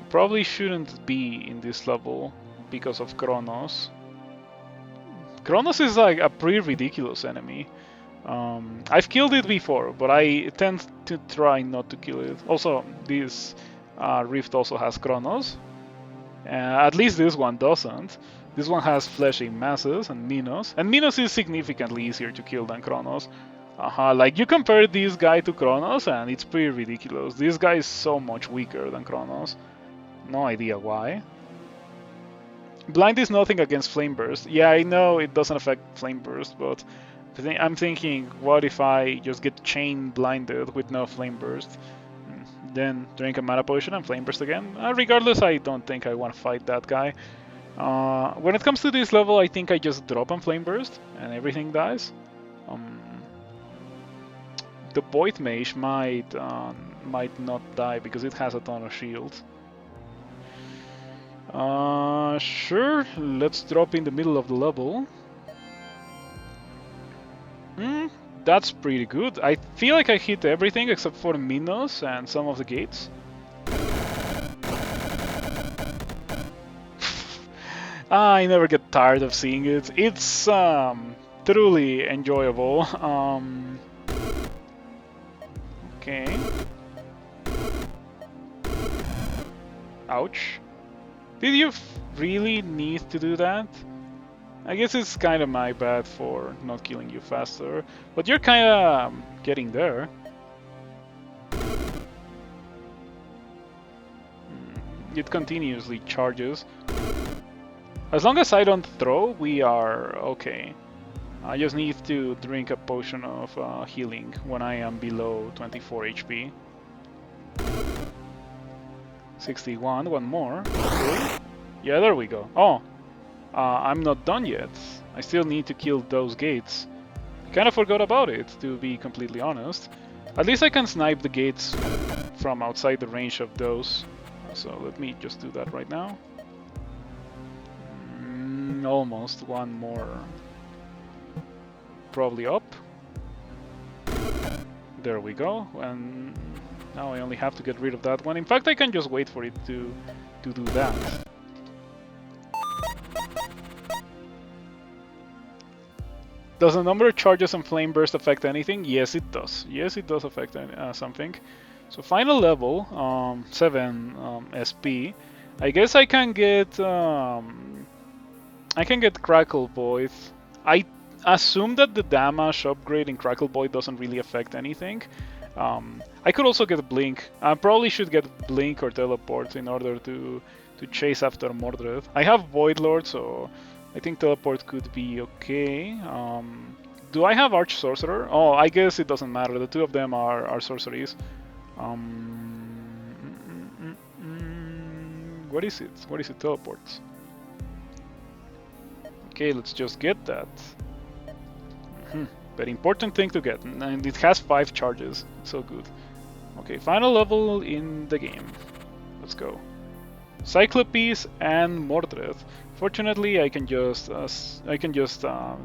Probably shouldn't be in this level because of Chronos. Chronos is like a pretty ridiculous enemy. I've killed it before, but I tend to try not to kill it. Also, this Rift also has Chronos. At least this one doesn't. This one has Fleshing Masses and Minos. And Minos is significantly easier to kill than Chronos. Like you compare this guy to Chronos and it's pretty ridiculous. This guy is so much weaker than Chronos. No idea why. Blind is nothing against Flame Burst. Yeah, I know it doesn't affect Flame Burst, but I'm thinking, what if I just get chain blinded with no Flame Burst? Then drink a mana potion and Flame Burst again? Regardless, I don't think I want to fight that guy. When it comes to this level, I think I just drop on Flame Burst and everything dies. The Void Mage might not die because it has a ton of shield. Sure, let's drop in the middle of the level. That's pretty good. I feel like I hit everything except for Minos and some of the gates. I never get tired of seeing it. It's truly enjoyable. Okay. Ouch. Did you really need to do that? I guess it's kind of my bad for not killing you faster, but you're kind of getting there. It continuously charges. As long as I don't throw, we are okay. I just need to drink a potion of healing when I am below 24 HP. 61, one more. Okay. Yeah, there we go. Oh, I'm not done yet. I still need to kill those gates. Kind of forgot about it, to be completely honest. At least I can snipe the gates from outside the range of those. So let me just do that right now. Almost one more. Probably up. There we go. And Now I only have to get rid of that one. In fact, I can just wait for it to do that. Does the number of charges and flame burst affect anything? Yes, it does. Yes, it does affect something. So final level, 7 SP. I guess I can get Crackle Void. I assume that the damage upgrade in Crackle Void doesn't really affect anything. I could also get Blink. I probably should get Blink or Teleport in order to chase after Mordred. I have Void Lord, so I think Teleport could be okay. Do I have Arch Sorcerer? Oh, I guess it doesn't matter. The two of them are sorceries. What is it? What is it? Teleports. Okay, let's just get that. Very important thing to get, and it has 5 charges. So good. Okay, final level in the game. Let's go. Cyclopes and Mordred. Fortunately, I can just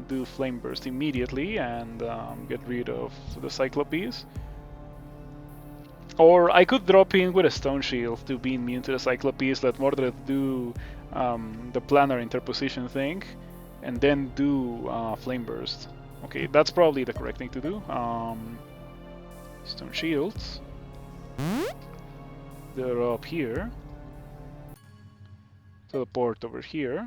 do Flame Burst immediately and get rid of the Cyclopes. Or I could drop in with a Stone Shield to be immune to the Cyclopes, let Mordred do the Planar Interposition thing, and then do Flame Burst. Okay, that's probably the correct thing to do. Stone Shields. They're up here. Teleport over here.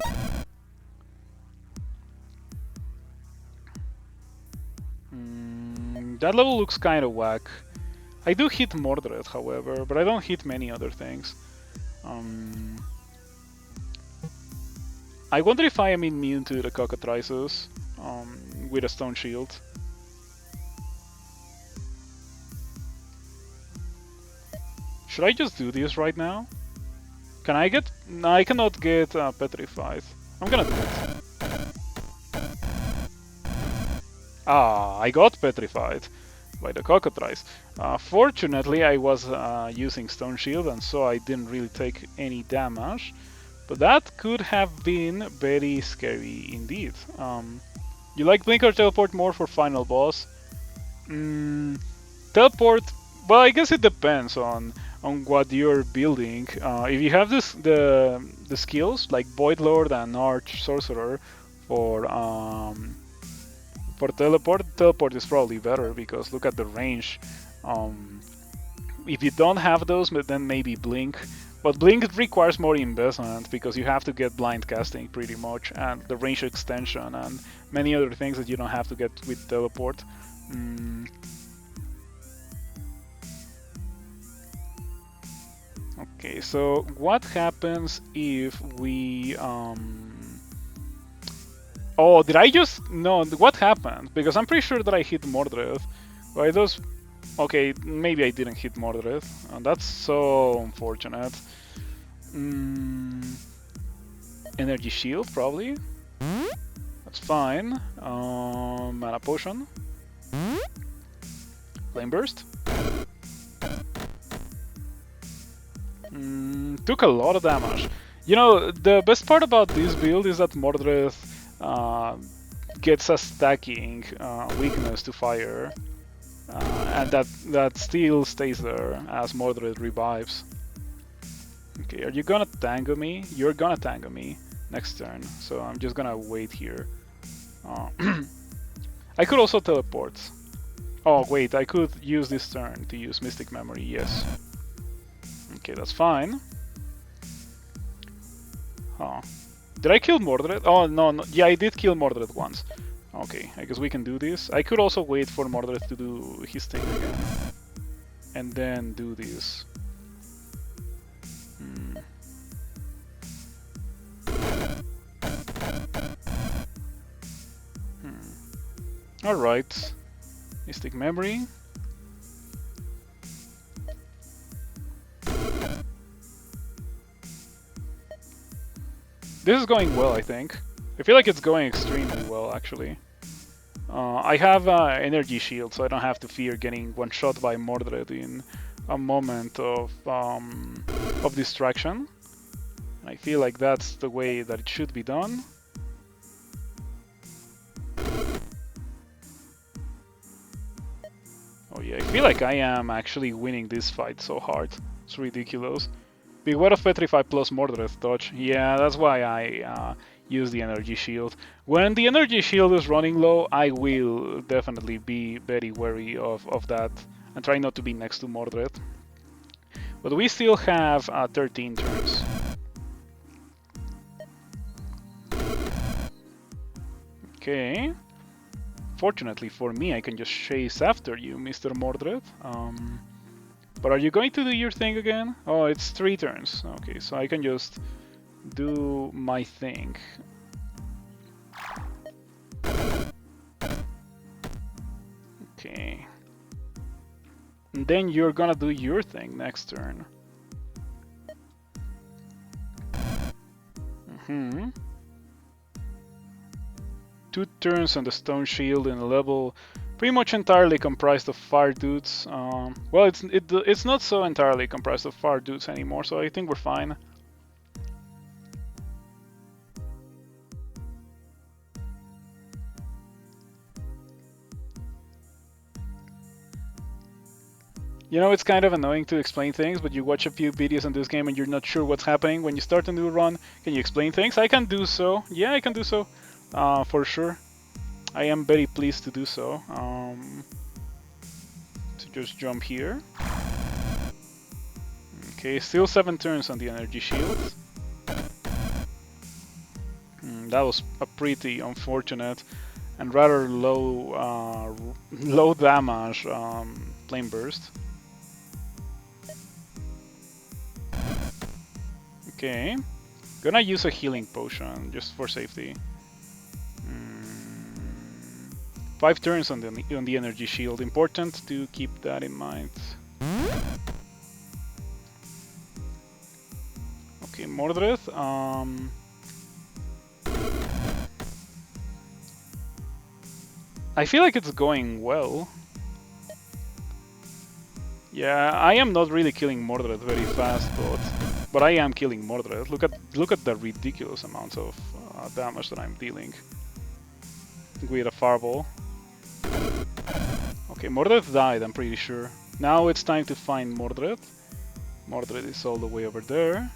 That level looks kind of whack. I do hit Mordred, however, but I don't hit many other things. I wonder if I am immune to the Cockatrices with a Stone Shield. Should I just do this right now? Can I get... No, I cannot get Petrified. I'm gonna do it. Ah, I got Petrified by the Cockatrice. Fortunately, I was using Stone Shield, and so I didn't really take any damage. But that could have been very scary indeed. You like Blink or Teleport more for final boss? Teleport... Well, I guess it depends on what you're building. If you have the skills like Void Lord and Arch Sorcerer for teleport is probably better because look at the range. If you don't have those, then maybe Blink. But Blink requires more investment because you have to get blind casting pretty much, and the range extension and many other things that you don't have to get with teleport. Okay, so what happens if we... Oh, did I just... No, what happened? Because I'm pretty sure that I hit Mordred. Why those... Okay, maybe I didn't hit Mordred. That's so unfortunate. Energy Shield, probably. That's fine. Mana Potion. Flame Burst. Took a lot of damage. You know, the best part about this build is that Mordred gets a stacking weakness to fire, and that still stays there as Mordred revives. Okay, are you gonna tango me? You're gonna tango me next turn, so I'm just gonna wait here. I could also teleport. Oh wait, I could use this turn to use Mystic Memory, yes. Okay, that's fine. Oh. Did I kill Mordred? Oh, no, yeah, I did kill Mordred once. Okay, I guess we can do this. I could also wait for Mordred to do his thing again. And then do this. Alright. Mystic Memory. This is going well, I think. I feel like it's going extremely well, actually. I have Energy Shield, so I don't have to fear getting one-shot by Mordred in a moment of distraction. I feel like that's the way that it should be done. Oh see. I feel like I am actually winning this fight so hard. It's ridiculous. Beware of Petrify plus Mordred dodge. Yeah, that's why I use the energy shield. When the energy shield is running low, I will definitely be very wary of that and try not to be next to Mordred. But we still have 13 turns. Okay. Fortunately for me, I can just chase after you, Mr. Mordred. But are you going to do your thing again? Oh, it's 3 turns. Okay, so I can just do my thing. Okay. And then you're gonna do your thing next turn. Mm-hmm. 2 turns on the Stone Shield in a level pretty much entirely comprised of fire dudes. Well, it's not so entirely comprised of fire dudes anymore, so I think we're fine. You know, it's kind of annoying to explain things, but you watch a few videos on this game and you're not sure what's happening when you start a new run. Can you explain things? I can do so. Yeah, I can do so. For sure. I am very pleased to do so. To just jump here. Okay, still 7 turns on the energy shield. That was a pretty unfortunate and rather low low damage flame burst. Okay, gonna use a healing potion just for safety. 5 turns on the energy shield. Important to keep that in mind. Okay, Mordred. I feel like it's going well. Yeah, I am not really killing Mordred very fast, but I am killing Mordred. Look at the ridiculous amounts of damage that I'm dealing with a fireball. Okay, Mordred died, I'm pretty sure. Now it's time to find Mordred. Mordred is all the way over there.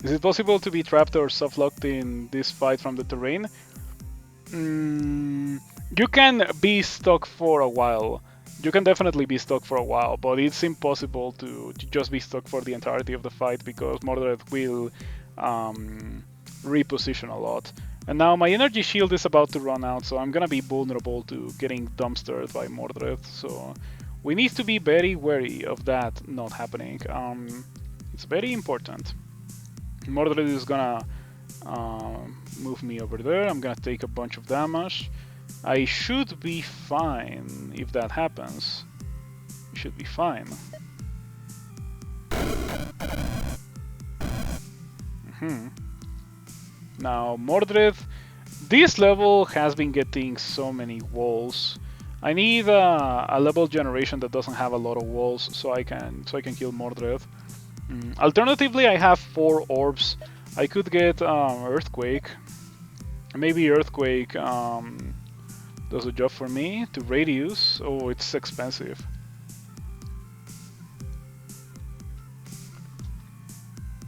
Is it possible to be trapped or soft-locked in this fight from the terrain? You can be stuck for a while. You can definitely be stuck for a while, but it's impossible to just be stuck for the entirety of the fight because Mordred will reposition a lot. And now my energy shield is about to run out, so I'm gonna be vulnerable to getting dumpstered by Mordred. So we need to be very wary of that not happening. It's very important. Mordred is gonna move me over there. I'm gonna take a bunch of damage. I should be fine if that happens. I should be fine. Now Mordred, this level has been getting so many walls. I need a level generation that doesn't have a lot of walls so I can kill Mordred. Alternatively, I have 4 orbs. I could get Earthquake. Maybe Earthquake does a job for me. To Radius. Oh, it's expensive.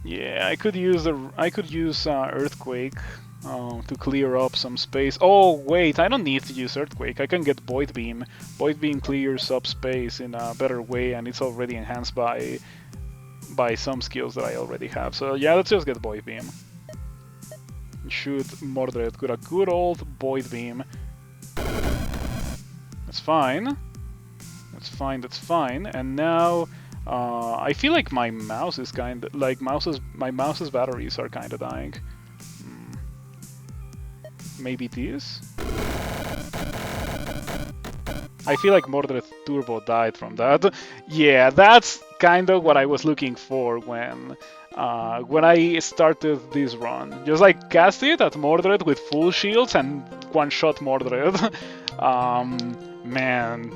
Yeah, I could use Earthquake to clear up some space. Oh wait, I don't need to use Earthquake. I can get Void Beam. Void Beam clears up space in a better way, and it's already enhanced by some skills that I already have. So yeah, let's just get Void Beam. Shoot Mordred with a good old Void Beam. That's fine. That's fine. That's fine. And now. I feel like my mouse is kind of like my mouse's batteries are kind of dying. Maybe this? I feel like Mordred Turbo died from that. Yeah, that's kind of what I was looking for when I started this run. Just like cast it at Mordred with full shields and one-shot Mordred. Man.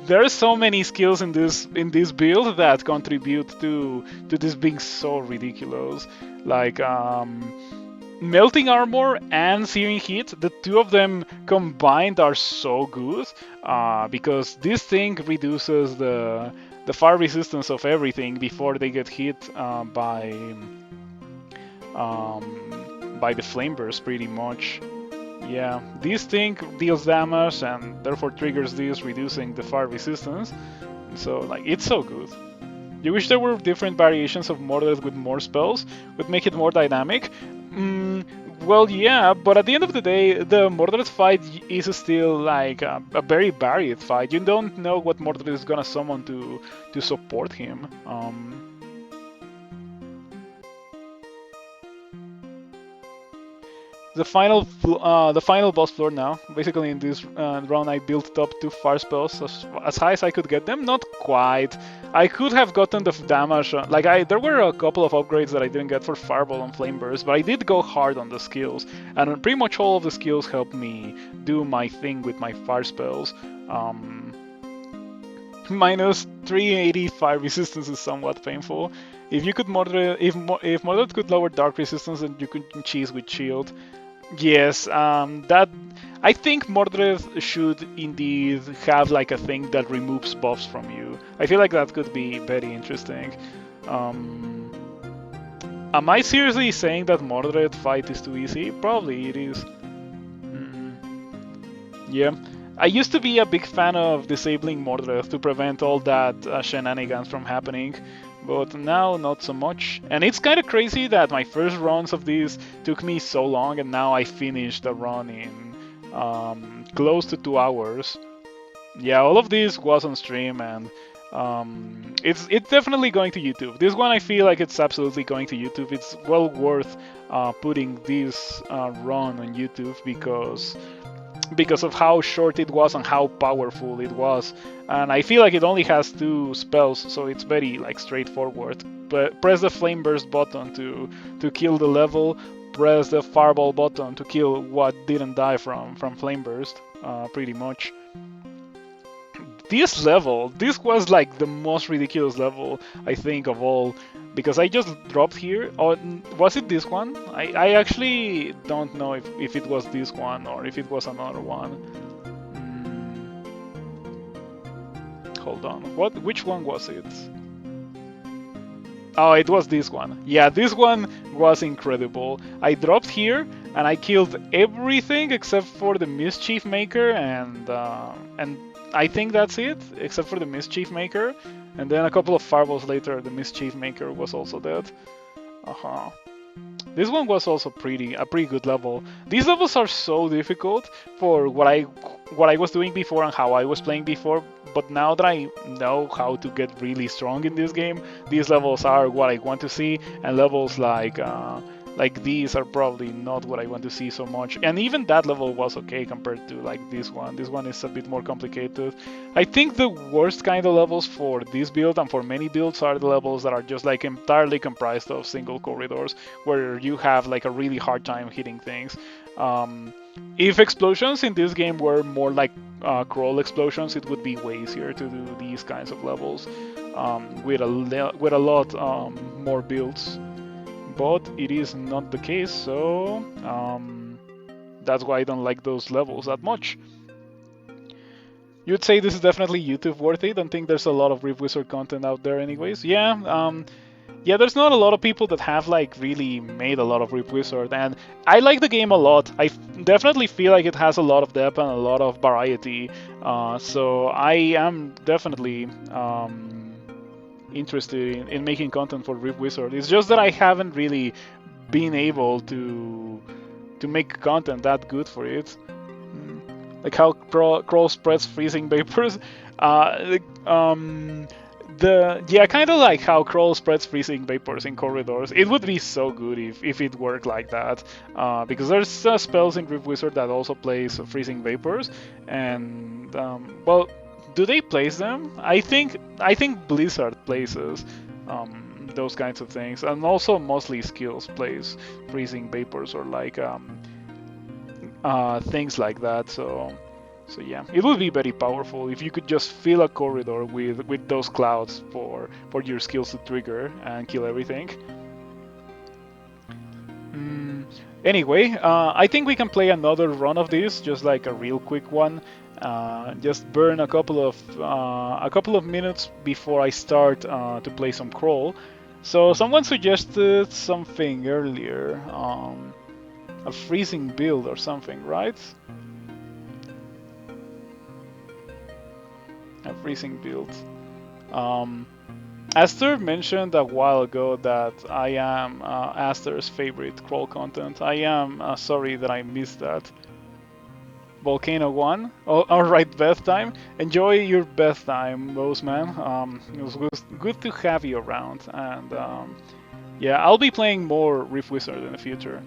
There are so many skills in this build that contribute to this being so ridiculous. Like Melting Armor and Searing Heat, the two of them combined are so good because this thing reduces the fire resistance of everything before they get hit by the flame burst pretty much. Yeah, this thing deals damage and therefore triggers this, reducing the fire resistance. So like it's so good. You wish there were different variations of Mordred with more spells, would make it more dynamic. Well, yeah, but at the end of the day, the Mordred fight is still like a very varied fight. You don't know what Mordred is gonna summon to support him. The final boss floor now. Basically, in this round, I built up 2 fire spells as high as I could get them. Not quite. I could have gotten the damage. There were a couple of upgrades that I didn't get for Fireball and Flame Burst, but I did go hard on the skills, and pretty much all of the skills helped me do my thing with my fire spells. Minus 385 resistance is somewhat painful. If you could if Mordred could lower dark resistance, then you could cheese with shield. Yes, that I think Mordred should indeed have like a thing that removes buffs from you. I feel like that could be very interesting. Am I seriously saying that Mordred fight is too easy? Probably it is. Yeah. I used to be a big fan of disabling Mordred to prevent all that shenanigans from happening, but now not so much. And it's kind of crazy that my first runs of this took me so long, and now I finished a run in close to 2 hours. Yeah, all of this was on stream, and it's definitely going to YouTube. This one I feel like it's absolutely going to YouTube. It's well worth putting this run on YouTube because of how short it was and how powerful it was. And I feel like it only has 2 spells, so it's very like straightforward. But press the flame burst button to kill the level. Press the fireball button to kill what didn't die from flame burst. Pretty much. This was like the most ridiculous level I think of all, because I just dropped here. Or was it this one? I actually don't know if it was this one or if it was another one. Hold on. Which one was it? Oh, it was this one. Yeah, this one was incredible. I dropped here and I killed everything except for the Mischief Maker and I think that's it, except for the Mischief Maker. And then a couple of fireballs later, the Mischief Maker was also dead. This one was also a pretty good level. These levels are so difficult for what I was doing before and how I was playing before. But now that I know how to get really strong in this game, these levels are what I want to see, and levels like these are probably not what I want to see so much. And even that level was okay compared to like this one. This one is a bit more complicated. I think the worst kind of levels for this build and for many builds are the levels that are just like entirely comprised of single corridors, where you have like a really hard time hitting things. If explosions in this game were more like crawl explosions, it would be way easier to do these kinds of levels with a lot more builds. But it is not the case, so that's why I don't like those levels that much. You'd say this is definitely YouTube worthy. Don't think there's a lot of Rift Wizard content out there anyways. Yeah, yeah, there's not a lot of people that have like really made a lot of Rift Wizard, and I like the game a lot. I definitely feel like it has a lot of depth and a lot of variety. So I am definitely interested in making content for Rift Wizard. It's just that I haven't really been able to make content that good for it. Like how Kroll spreads freezing vapors. Kind of like how Kroll spreads freezing vapors in corridors. It would be so good if it worked like that, because there's spells in Rift Wizard that also plays freezing vapors, and well, do they place them? I think Blizzard places those kinds of things, and also mostly skills plays freezing vapors or like things like that. So yeah, it would be very powerful if you could just fill a corridor with those clouds for your skills to trigger and kill everything. Anyway, I think we can play another run of this, just like a real quick one. Just burn a couple of minutes before I start to play some crawl. So someone suggested something earlier, a freezing build or something, right? A freezing build. Um, Aster mentioned a while ago that I am Aster's favorite crawl content. I am sorry that I missed that. Volcano 1. Oh, alright, bath time. Enjoy your bath time, Boseman. It was good to have you around. And yeah, I'll be playing more Rift Wizard in the future.